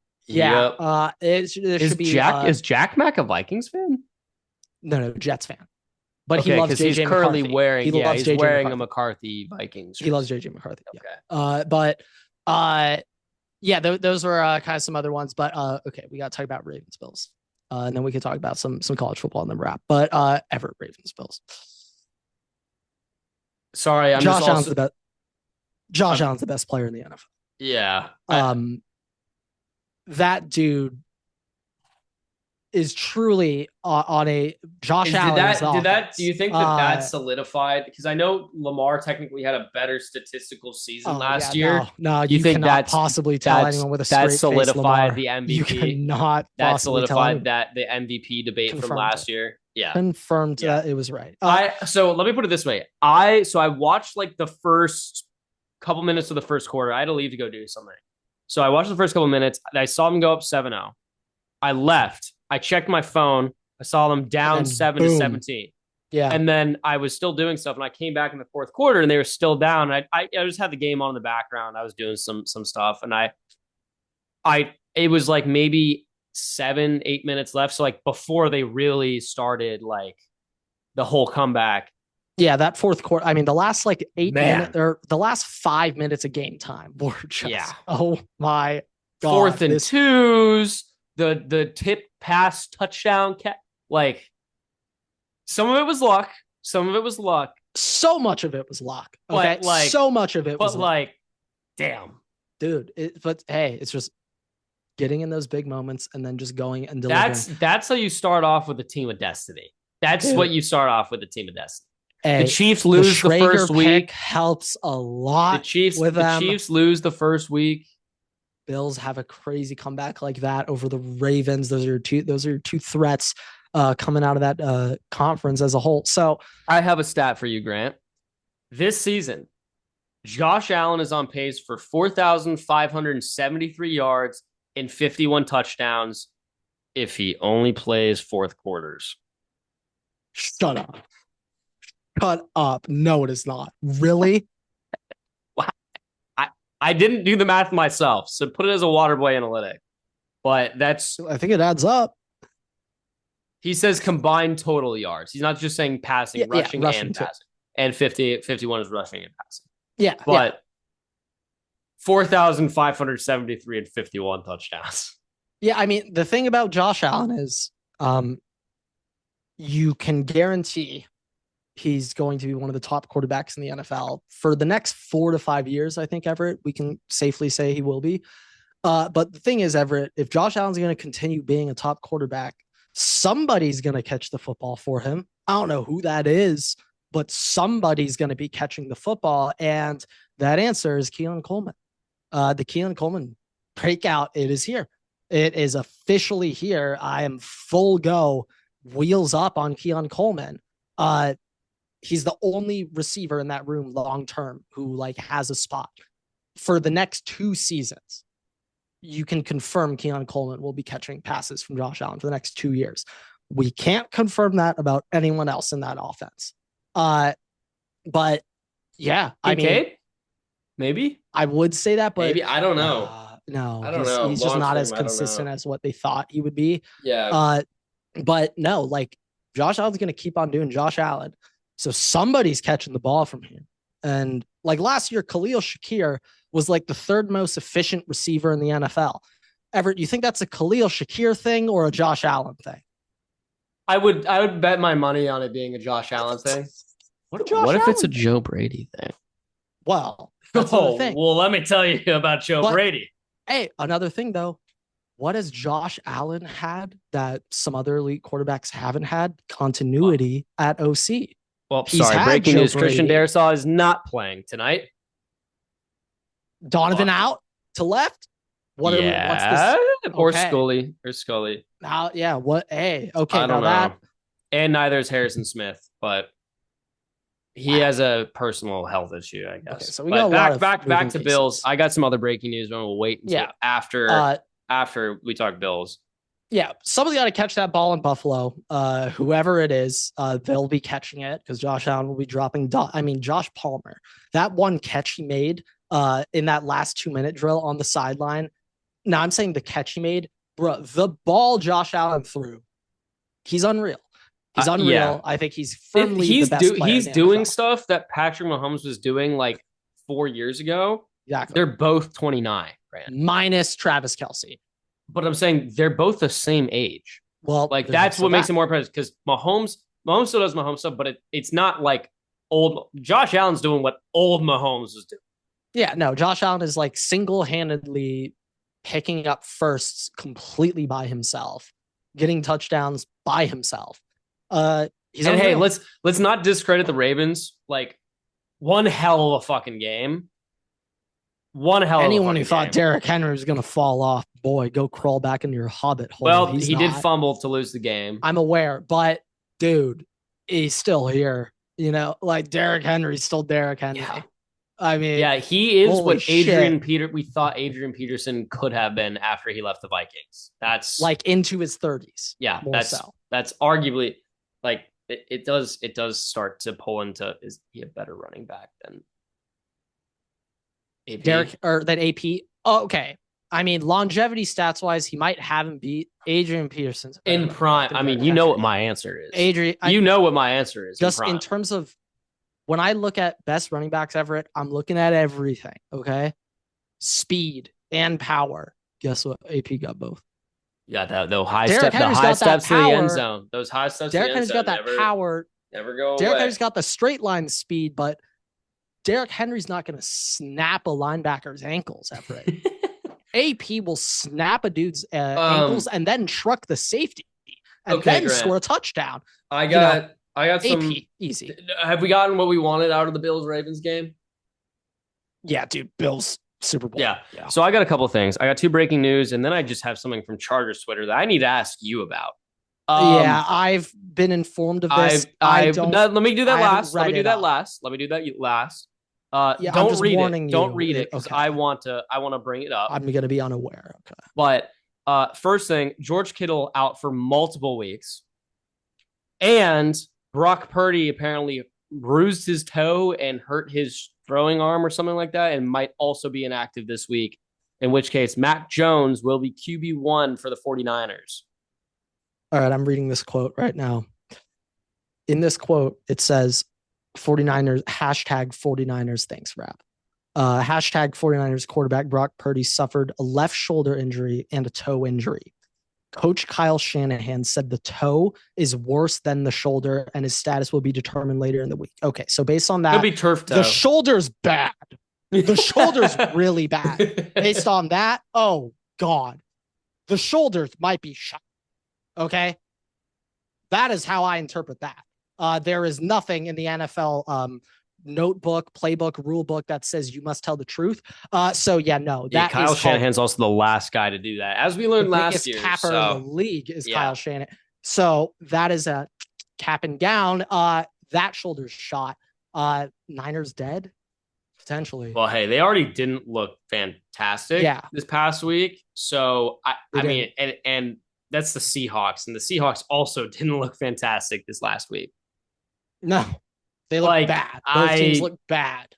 Yep. Is Jack Mack a Vikings fan? No, Jets fan. But he loves JJ he's currently McCarthy. wearing. He loves he's JJ wearing McCarthy. a McCarthy Vikings. He loves JJ McCarthy. Okay. Those were kind of some other ones. But okay, we got to talk about Ravens Bills, and then we can talk about some college football and then wrap. But Everett Ravens Bills. Sorry, Josh Allen's the best. Josh Allen's the best player in the NFL. Yeah. That dude is truly on a Josh Allen. Do you think that solidified? Because I know Lamar technically had a better statistical season last year. No, you think cannot possibly tell anyone with a straight face solidified the MVP. You cannot that solidified the MVP debate from last year. Yeah, confirmed that it was right. So let me put it this way. I watched like the first couple minutes of the first quarter. I had to leave to go do something. So I watched the first couple minutes. I saw them go up 7-0. I left. I checked my phone. I saw them down 7-17. Yeah. And then I was still doing stuff, and I came back in the fourth quarter, and they were still down. I just had the game on in the background. I was doing some stuff, and it was like maybe 7-8 minutes left. So like before they really started like the whole comeback. Yeah, that fourth quarter. I mean, the last like 8 minutes or the last 5 minutes of game time were just oh my God. 4th and 2s. The tip pass touchdown like some of it was luck. So much of it was luck. Okay. But so much of it was like, damn. Dude. But hey, it's just getting in those big moments and then just going and delivering. That's how you start off with a team of destiny. That's what you start off with a team of destiny. Hey, the Chiefs lose the first week. Helps a lot. The Chiefs lose the first week. Bills have a crazy comeback like that over the Ravens. Those are your two threats coming out of that conference as a whole. So I have a stat for you, Grant. This season, Josh Allen is on pace for 4,573 yards and 51 touchdowns if he only plays fourth quarters. Shut up. No, it is not. Really? I didn't do the math myself, so put it as a Waterboy analytic. But I think it adds up. He says combined total yards. He's not just saying passing, rushing and passing. And 51 is rushing and passing. Yeah. But 4,573 and 51 touchdowns. Yeah, I mean, the thing about Josh Allen is you can guarantee he's going to be one of the top quarterbacks in the NFL for the next 4 to 5 years. I think Everett, we can safely say he will be. But the thing is, Everett, if Josh Allen's going to continue being a top quarterback, somebody's going to catch the football for him. I don't know who that is, but somebody's going to be catching the football. And that answer is Keelan Coleman. The Keelan Coleman breakout, it is here. It is officially here. I am full go, wheels up on Keelan Coleman. He's the only receiver in that room long-term who like has a spot for the next 2 seasons. You can confirm Keelan Coleman will be catching passes from Josh Allen for the next 2 years. We can't confirm that about anyone else in that offense. But yeah, I mean, maybe I would say that, but maybe I don't know. No, I don't know. He's just not as consistent as what they thought he would be. Yeah. But no, like Josh Allen's going to keep on doing Josh Allen. So somebody's catching the ball from him. And like last year, Khalil Shakir was like the 3rd most efficient receiver in the NFL. Everett, you think that's a Khalil Shakir thing or a Josh Allen thing? I would bet my money on it being a Josh Allen thing. What if it's a Joe Brady thing? Well, that's the thing. Well, let me tell you about Joe Brady. Hey, another thing though. What has Josh Allen had that some other elite quarterbacks haven't had? Continuity at OC. Well, sorry, breaking news. Christian Darrisaw is not playing tonight. Donovan out to left. What's this? Or Scully. Now, yeah. What? Hey, okay. I don't know. And neither is Harrison Smith, but he has a personal health issue, I guess. Okay, so we got back to Bills. I got some other breaking news, but we'll wait until after we talk Bills. Yeah, somebody got to catch that ball in Buffalo. Whoever it is, they'll be catching it because Josh Allen will be dropping. Josh Palmer, that one catch he made in that last 2-minute drill on the sideline. Now I'm saying the catch he made, bro. The ball Josh Allen threw, he's unreal. He's unreal. Yeah. I think he's firmly the best player he's doing stuff that Patrick Mahomes was doing like 4 years ago. Exactly. They're both 29, right? Minus Travis Kelce. But I'm saying they're both the same age. Well, like that's what makes it more impressive because Mahomes still does Mahomes stuff, but it's not like old Josh Allen's doing what old Mahomes was doing. Yeah, no, Josh Allen is like single-handedly picking up firsts completely by himself, getting touchdowns by himself. Hey, let's not discredit the Ravens. Like one hell of a fucking game. Anyone who thought Derrick Henry was going to fall off, boy, go crawl back into your hobbit hole. Well, he did fumble to lose the game. I'm aware, but dude, he's still here. You know, like Derrick Henry's still Derrick Henry. Yeah. I mean, yeah, he is what we thought Adrian Peterson could have been after he left the Vikings. That's like into his 30s. Yeah, that's arguably like it does start to pull into, is he a better running back than AP? Derek or than AP? Oh, okay. I mean, longevity stats wise, he might haven't beat Adrian Peterson in prime. I mean, you know what my answer is. What my answer is. Just in terms of when I look at best running backs, Everett, I'm looking at everything. Okay, speed and power. Guess what? AP got both. Yeah, those high steps to the end zone. Those high steps. Derrick Henry's got that power. Never go away. Derrick Henry's got the straight line speed, but Derrick Henry's not going to snap a linebacker's ankles, Everett. AP will snap a dude's ankles and then truck the safety and then score a touchdown. I got some AP easy. Have we gotten what we wanted out of the Bills-Ravens game? Yeah, dude, Bills Super Bowl. Yeah. So I got a couple of things. I got 2 breaking news, and then I just have something from Chargers Twitter that I need to ask you about. I've been informed of this. Let me do that last. Let me do that last. Don't read it because I want to bring it up. I'm going to be unaware. Okay. But first thing, George Kittle out for multiple weeks, and Brock Purdy apparently bruised his toe and hurt his throwing arm or something like that, and might also be inactive this week. In which case, Mac Jones will be QB1 for the 49ers. All right, I'm reading this quote right now. In this quote, it says 49ers, #49ers thanks rap. #49ers quarterback Brock Purdy suffered a left shoulder injury and a toe injury. Coach Kyle Shanahan said the toe is worse than the shoulder and his status will be determined later in the week. Okay, so based on that, it'll be turf toe. The shoulder's bad. The shoulder's really bad. Based on that, oh God, the shoulders might be shot. Okay, that is how I interpret that. There is nothing in the NFL notebook, playbook, rule book that says you must tell the truth. So yeah, no. Kyle Shanahan's also the last guy to do that, as we learned last year. The biggest capper in the league is Kyle Shanahan. So that is a cap and gown. That shoulder's shot. Niners dead. Potentially. Well, hey, they already didn't look fantastic this past week. So I mean, and that's the Seahawks, and the Seahawks also didn't look fantastic this last week. No, they look bad. Both teams look bad.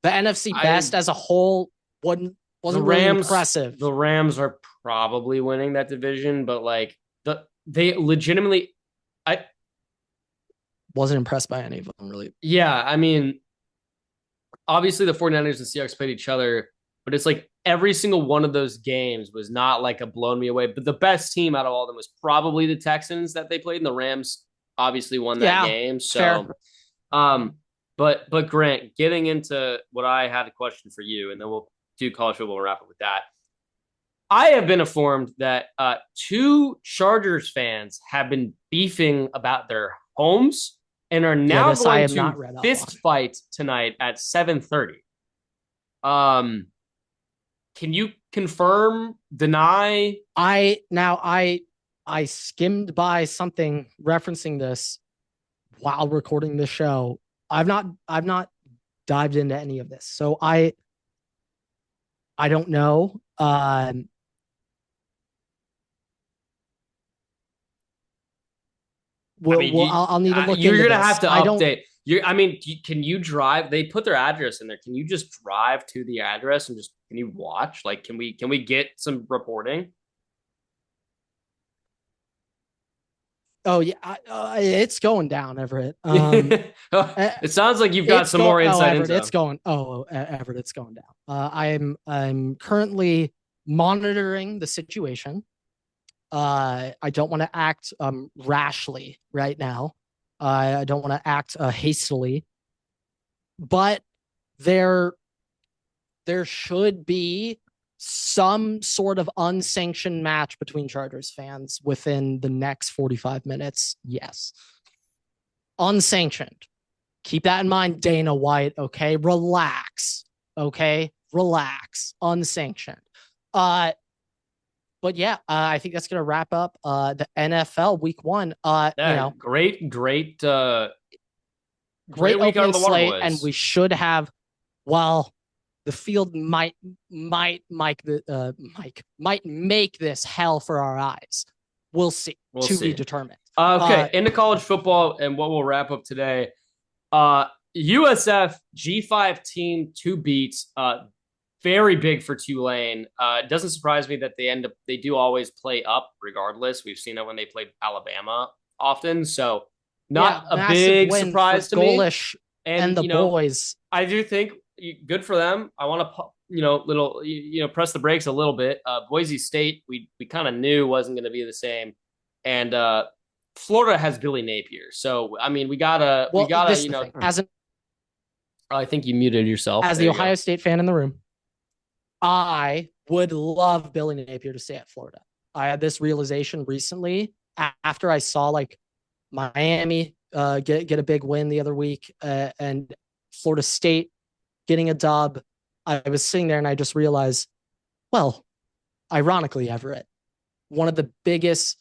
The NFC best as a whole wasn't really impressive. The Rams are probably winning that division, but they legitimately, I wasn't impressed by any of them really. Yeah, I mean, obviously the 49ers and Seahawks played each other, but it's like every single one of those games was not like a blown me away. But the best team out of all of them was probably the Texans that they played, and the Rams obviously won that game. So, fair. But Grant, getting into what I had a question for you, and then we'll do college football and wrap up with that. I have been informed that 2 Chargers fans have been beefing about their homes and are now going to fist fight tonight at 7:30. Can you confirm, deny? I skimmed by something referencing this while recording this show. I've not dived into any of this, so I don't know. I'll need to look you're into gonna this. have to I don't. update. Can you drive? They put their address in there. Can you just drive to the address and just can you watch? Like, can we get some reporting? Oh yeah, it's going down, Everett. It sounds like you've got some more insight Everett, into it's going. Everett, it's going down. I'm currently monitoring the situation. I don't want to act rashly right now. I don't want to act hastily, but there should be some sort of unsanctioned match between Chargers fans within the next 45 minutes. Yes. Unsanctioned. Keep that in mind, Dana White. Okay. Relax. Okay. Relax. Unsanctioned. But yeah, I think that's going to wrap up the NFL week 1. Great week on the slate, and we should have, well, the field might make this hell for our eyes. We'll see. We'll be determined. Okay, into college football and what we'll wrap up today. USF G5 team 2 beats. Very big for Tulane. It doesn't surprise me that they do always play up regardless. We've seen it when they played Alabama often. So not a big surprise to me. And the boys. I do think good for them. I want to press the brakes a little bit. Boise State, we kind of knew wasn't going to be the same. And Florida has Billy Napier. So I mean, we gotta I think you muted yourself. As the Ohio State fan in the room, I would love Billy Napier to stay at Florida. I had this realization recently after I saw like Miami get a big win the other week and Florida State getting a dub. I was sitting there and I just realized, well, ironically, Everett, one of the biggest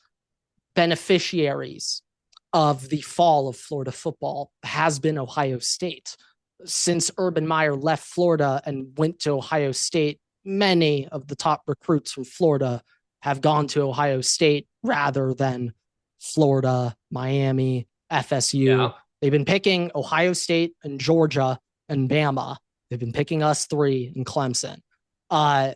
beneficiaries of the fall of Florida football has been Ohio State. Since Urban Meyer left Florida and went to Ohio State, many of the top recruits from Florida have gone to Ohio State rather than Florida, Miami, FSU. Yeah. They've been picking Ohio State and Georgia and Bama. They've been picking us 3 in Clemson. And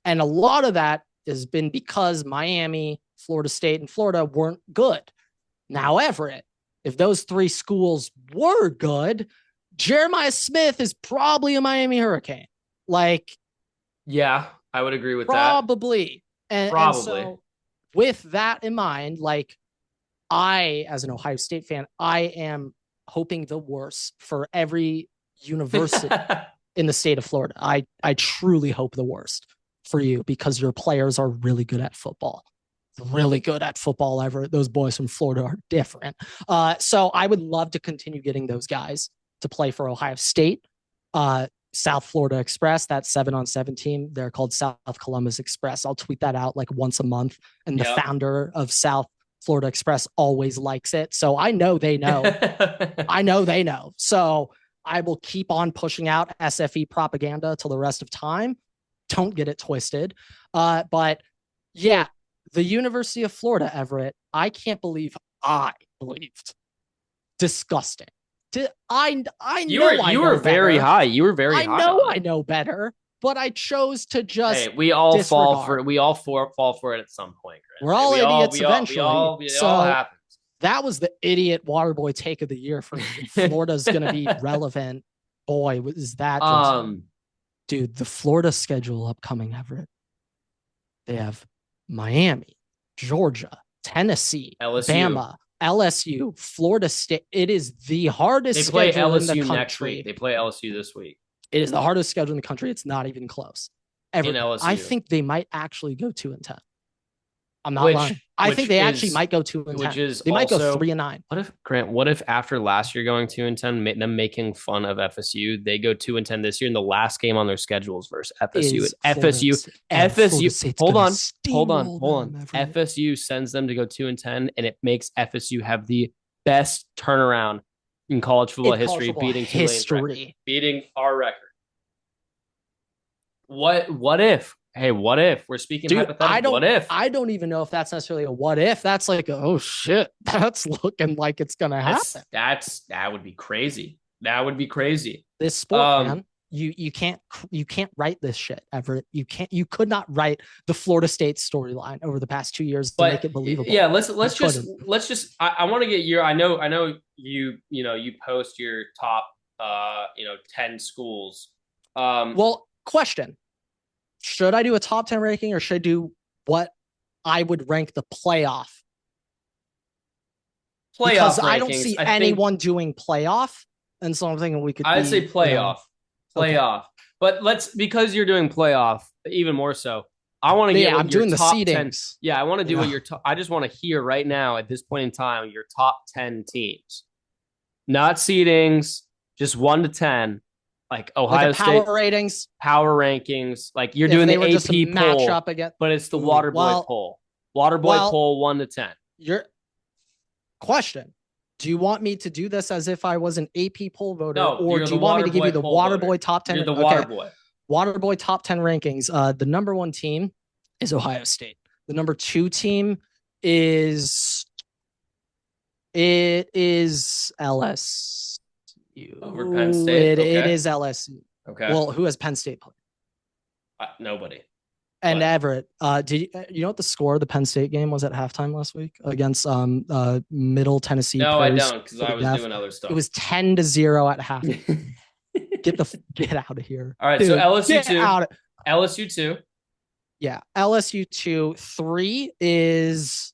a lot of that has been because Miami, Florida State, and Florida weren't good. Now, Everett, if those 3 schools were good, Jeremiah Smith is probably a Miami Hurricane. Yeah, I would agree with probably. that. Probably. And so with that in mind, I, as an Ohio State fan, I am hoping the worst for every university in the state of Florida. I truly hope the worst for you because your players are really good at football. Really good at football, Everett. Those boys from Florida are different. So I would love to continue getting those guys to play for Ohio State. South Florida Express, that 7-on-7 team, they're called South Columbus Express. I'll tweet that out once a month. And the founder of South Florida Express always likes it. So I know they know. I know they know. So I will keep on pushing out SFE propaganda till the rest of time. Don't get it twisted. But yeah, the University of Florida, Everett, I can't believe I believed. Disgusting. You were very high. You were very high. I know better, but I chose to just. Hey, we all fall for it at some point. Chris. We're all idiots eventually. It all happens. That was the idiot Waterboy take of the year for me. Florida's going to be relevant. Boy, is that dude? The Florida schedule upcoming, Everett. They have Miami, Georgia, Tennessee, LSU. Bama. LSU, Florida State. It is the hardest schedule in the country. Next week. They play LSU this week. It is the hardest schedule in the country. It's not even close. I think they might actually go 2-10. I'm not lying. I think they actually might go 2-10. Which is they might also, go 3-9. What if after last year going 2-10, them making fun of FSU, they go 2-10 this year, and the last game on their schedule is versus FSU. FSU. Hold on. FSU sends them to go 2-10, and it makes FSU have the best turnaround in college football history, beating our record. What if? Hey, what if? We're speaking hypothetically. What if? I don't even know if that's necessarily a what if. That's like, oh shit, that's looking like it's gonna happen. That would be crazy. That would be crazy. This sport, man. You can't write this shit, Everett. You could not write the Florida State storyline over the past 2 years to make it believable. Yeah, let's just I want to get your I know you post your top 10 schools. Well, question. Should I do a top 10 ranking or should I do what I would rank the playoff? Because I don't see anyone doing playoff. And so I'm thinking we could I'd say playoff. Playoff. Okay. But because you're doing playoff, even more so, I want to get I'm doing the seedings. I want to do what your I just want to hear right now at this point in time your top 10 teams. Not seedings, just 1 to 10. Like Ohio State power rankings, like you're doing the AP poll, up again, but it's the Waterboy poll. Waterboy poll 1 to 10. Your question: do you want me to do this as if I was an AP poll voter, or do you want me to give you the Waterboy top 10? You're the Waterboy. Waterboy top 10 rankings. The number 1 team is Ohio State. The number 2 team is LSU. Over Penn State. It is LSU. Okay. Well, who has Penn State play? Nobody. And Everett. Did you know what the score of the Penn State game was at halftime last week against Middle Tennessee? No, I don't, because I was doing other stuff. It was 10-0 at half. Get out of here. All right, dude, so LSU 2. Yeah, LSU 2. 3 is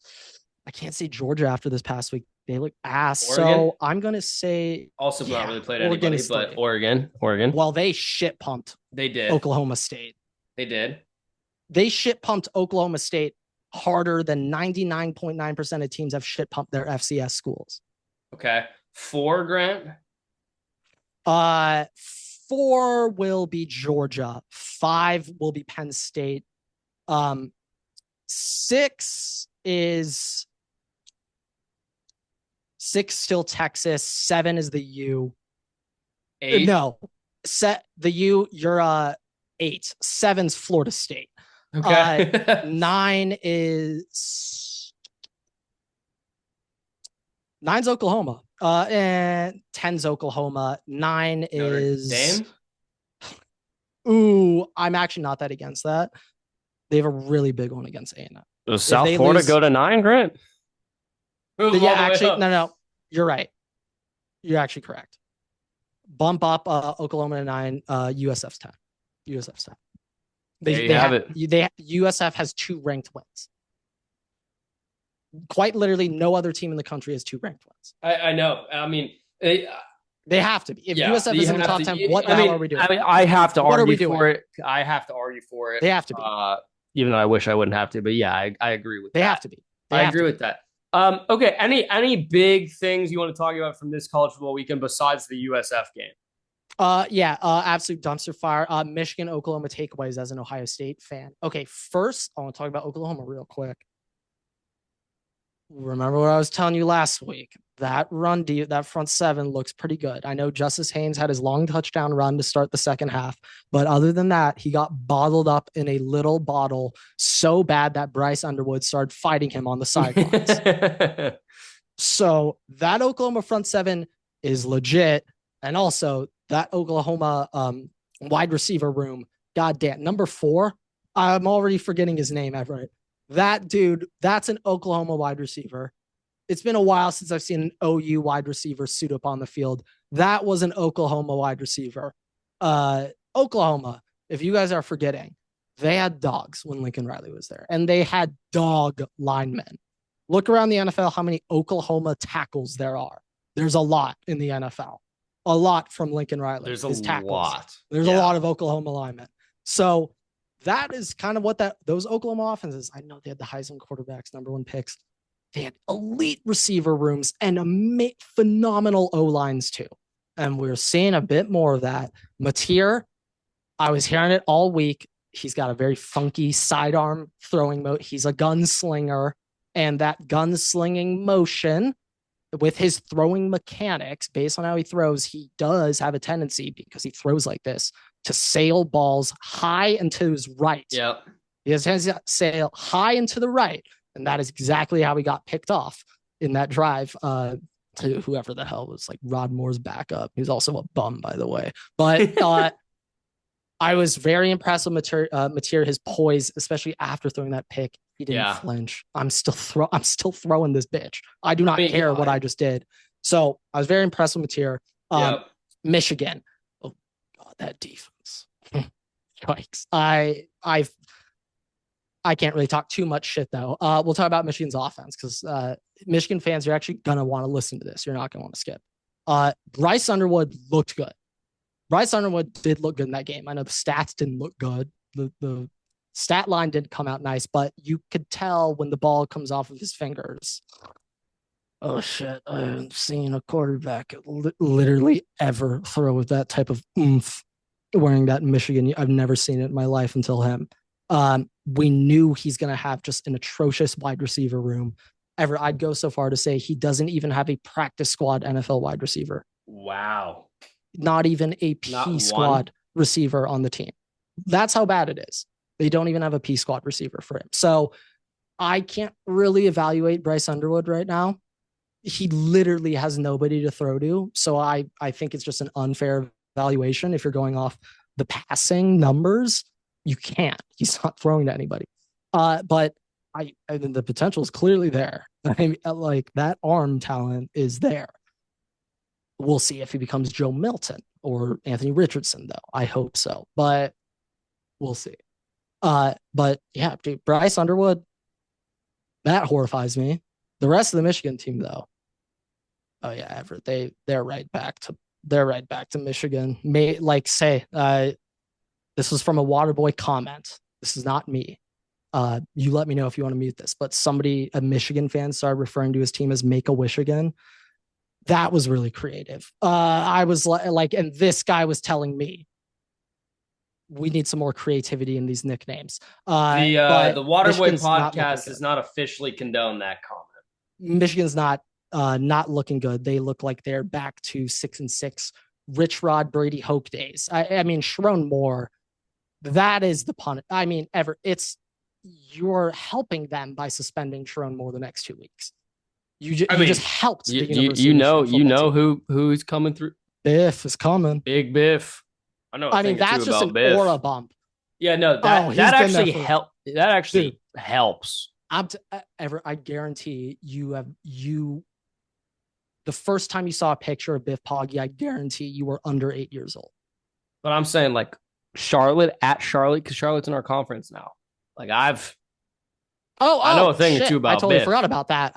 I can't say Georgia after this past week. They look ass. Oregon? So I'm going to say... Also not really played anybody, but Oregon. Well, they shit pumped. They did. Oklahoma State. They did. They shit pumped Oklahoma State harder than 99.9% of teams have shit pumped their FCS schools. Okay. 4, Grant? 4 will be Georgia. 5 will be Penn State. 6 is... 6 still Texas. 7 is the U. 8? No. The U, you're 8. 7's Florida State. Okay. 9 is... 9's Oklahoma. And 10's Oklahoma. 9 is... Dame? Ooh, I'm actually not that against that. They have a really big one against A&M. Does South Florida go to 9, Grant? Yeah, actually, no. You're right. You're actually correct. Bump up Oklahoma to 9. USF's 10. USF's 10. They have it. USF has 2 ranked wins. Quite literally, no other team in the country has 2 ranked wins. I know. I mean, they have to be. If USF is in the top 10, what the hell are we doing? I mean, I have to argue for it. I have to argue for it. They have to be. Even though I wish I wouldn't have to, but yeah, I agree with that. They have to be. I agree with that. Okay. Any big things you want to talk about from this college football weekend besides the USF game? Absolute dumpster fire. Michigan, Oklahoma takeaways as an Ohio State fan. Okay, first I want to talk about Oklahoma real quick. Remember what I was telling you last week? That that front 7 looks pretty good. I know Justice Haynes had his long touchdown run to start the second half, but other than that, he got bottled up in a little bottle so bad that Bryce Underwood started fighting him on the sidelines. So that Oklahoma front 7 is legit. And also that Oklahoma wide receiver room, goddamn, number 4, I'm already forgetting his name, Everett. That dude, that's an Oklahoma wide receiver. It's been a while since I've seen an OU wide receiver suit up on the field. That was an Oklahoma wide receiver. Oklahoma, if you guys are forgetting, they had dogs when Lincoln Riley was there, and they had dog linemen. Look around the NFL, how many Oklahoma tackles there are. There's a lot in the NFL. A lot from Lincoln Riley. There's a lot. There's a lot of Oklahoma linemen. So that is kind of what those Oklahoma offenses, I know they had the Heisman quarterbacks, number 1 picks. They had elite receiver rooms and phenomenal O-lines too. And we're seeing a bit more of that. Mateer, I was hearing it all week. He's got a very funky sidearm throwing mode. He's a gunslinger, and that gunslinging motion with his throwing mechanics, based on how he throws, he does have a tendency, because he throws like this, to sail balls high and to his right. Yep. He has a tendency to sail high and to the right. And that is exactly how he got picked off in that drive to whoever the hell was like Rod Moore's backup. He was also a bum, by the way. But I was very impressed with Mateer, his poise, especially after throwing that pick. He didn't flinch. I'm still throwing this bitch. I do not care what I just did. So I was very impressed with Mateer. Michigan. Oh God, that defense. Yikes. I can't really talk too much shit though. We'll talk about Michigan's offense, because Michigan fans, you're actually gonna want to listen to this. You're not gonna want to skip. Bryce Underwood looked good. Bryce Underwood did look good in that game. I know the stats didn't look good. The stat line didn't come out nice, but you could tell when the ball comes off of his fingers. Oh shit! I haven't seen a quarterback literally ever throw with that type of oomph wearing that Michigan. I've never seen it in my life until him. We knew he's going to have just an atrocious wide receiver room. Everett, I'd go so far to say he doesn't even have a practice squad NFL wide receiver. Wow. Not even a P squad receiver on the team. That's how bad it is. They don't even have a P squad receiver for him. So I can't really evaluate Bryce Underwood right now. He literally has nobody to throw to. So I think it's just an unfair evaluation. If you're going off the passing numbers, you can't. He's not throwing to anybody. But the potential is clearly there. I mean, like, that arm talent is there. We'll see if he becomes Joe Milton or Anthony Richardson, though. I hope so, but we'll see. But yeah, dude, Bryce Underwood, that horrifies me. The rest of the Michigan team, though, oh yeah, Everett, they're right back to Michigan. This was from a Waterboy comment. This is not me. You let me know if you want to mute this, but a Michigan fan, started referring to his team as Make-A-Wish-Again. That was really creative. I was like, and this guy was telling me we need some more creativity in these nicknames. The Waterboy podcast does not officially condone that comment. Michigan's not looking good. They look like they're back to 6-6 Rich Rod Brady Hoke days. I mean, Sharon Moore, that is the pun. I mean, you're helping them by suspending Sharon Moore the next 2 weeks. You just helped. You know who's coming through. Biff is coming. Big Biff. I mean, that's just an Biff. Aura bump. Yeah, no, that actually helps. That actually helps. I guarantee you. The first time you saw a picture of Biff Poggi, I guarantee you were under 8 years old. But I'm saying, like, Charlotte, because Charlotte's in our conference now. Like, I know a thing or two about Biff. I totally forgot about that.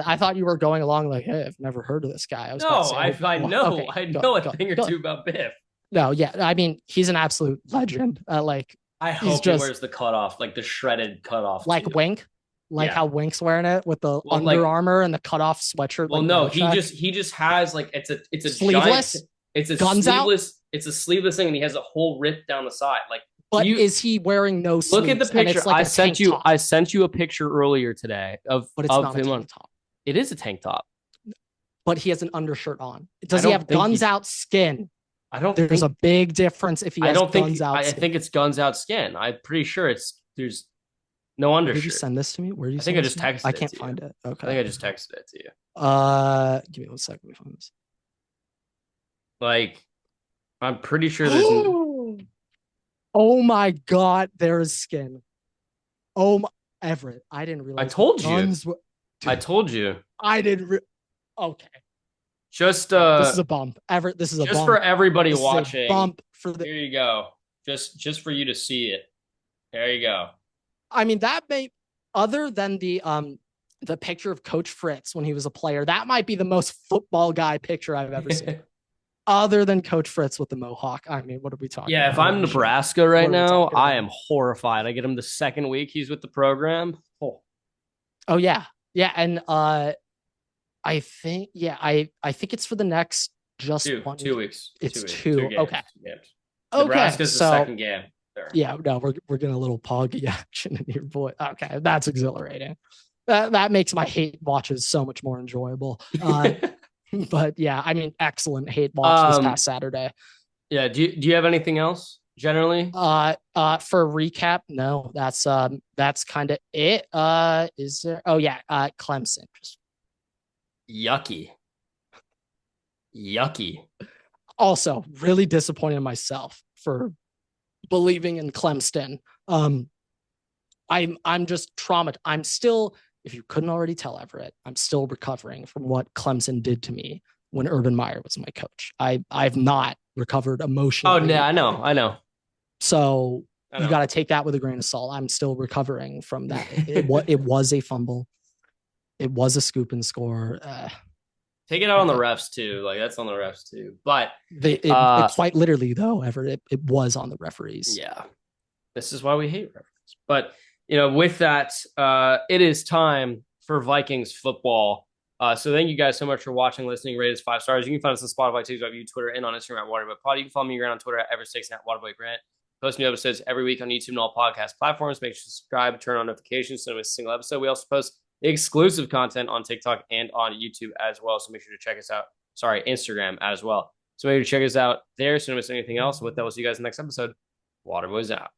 I thought you were going along like, hey, I've never heard of this guy. I know a thing or two about Biff. No, yeah. I mean, he's an absolute legend. I hope he wears the cutoff, like the shredded cutoff. Like too. Wink? How Wink's wearing it with the Under Armour and the cutoff sweatshirt. Well, no, he just has like it's a sleeveless. It's a guns sleeveless. Out? It's a sleeveless thing, and he has a whole rip down the side. Like, but is he wearing no sleeves? Look at the picture. Like I sent you a picture earlier today but it's not a tank top. It is a tank top, but he has an undershirt on. Does he have guns out skin? There's a big difference if he has guns out skin. I think it's guns out skin. I'm pretty sure there's no undershirt. Did you send this to me? Where do you? I think I just texted it. I can't find it. Okay. I think I just texted it to you. Give me 1 second. Let me find this. Like, I'm pretty sure there's. Oh my God! There is skin. Oh my, Everett! I didn't realize. I told you. I didn't. Okay. Just this is a bump. Everett, this is a bump. Just for everybody watching. Bump for Here you go. Just for you to see it. There you go. I mean, that may, other than the picture of Coach Fritz when he was a player, that might be the most football guy picture I've ever seen. Other than Coach Fritz with the mohawk. I mean, what are we talking about? Yeah, if I'm Nebraska right now, I am horrified. I get him the second week he's with the program. Oh yeah. Yeah. And I think it's for the next just 2 weeks. It's 2 2. Okay. Nebraska's the second game. There. Yeah, no, we're getting a little poggy action in here, boy. Okay, that's exhilarating. That makes my hate watches so much more enjoyable. But yeah, I mean, excellent hate watch this past Saturday. Yeah. Do you have anything else generally? For a recap, no, that's kind of it. Is there? Oh yeah, Clemson. Just yucky. Also, really disappointed in myself for believing in Clemson. I'm just traumatized. I'm still, if you couldn't already tell, Everett, I'm still recovering from what Clemson did to me when Urban Meyer was my coach. I've not recovered emotionally. Oh yeah, I know. So you got to take that with a grain of salt. I'm still recovering from that. It was a fumble. It was a scoop and score. Take it out on the refs too. Like that's on the refs too. But it quite literally though, Everett, it was on the referees. Yeah, this is why we hate referees. But with that, it is time for Vikings football. So thank you guys so much for watching, listening, rate us 5 stars. You can find us on Spotify, TikTok, YouTube, Twitter, and on Instagram at Waterboy You can follow me around on Twitter at Everett6 and at Waterboy Grant. Post new episodes every week on YouTube and all podcast platforms. Make sure to subscribe, turn on notifications so you don't miss a single episode. We also post exclusive content on TikTok and on YouTube as well. So make sure to check us out. Sorry, Instagram as well. So make sure to check us out there so you don't miss anything else. And with that, we'll see you guys in the next episode. Waterboys out.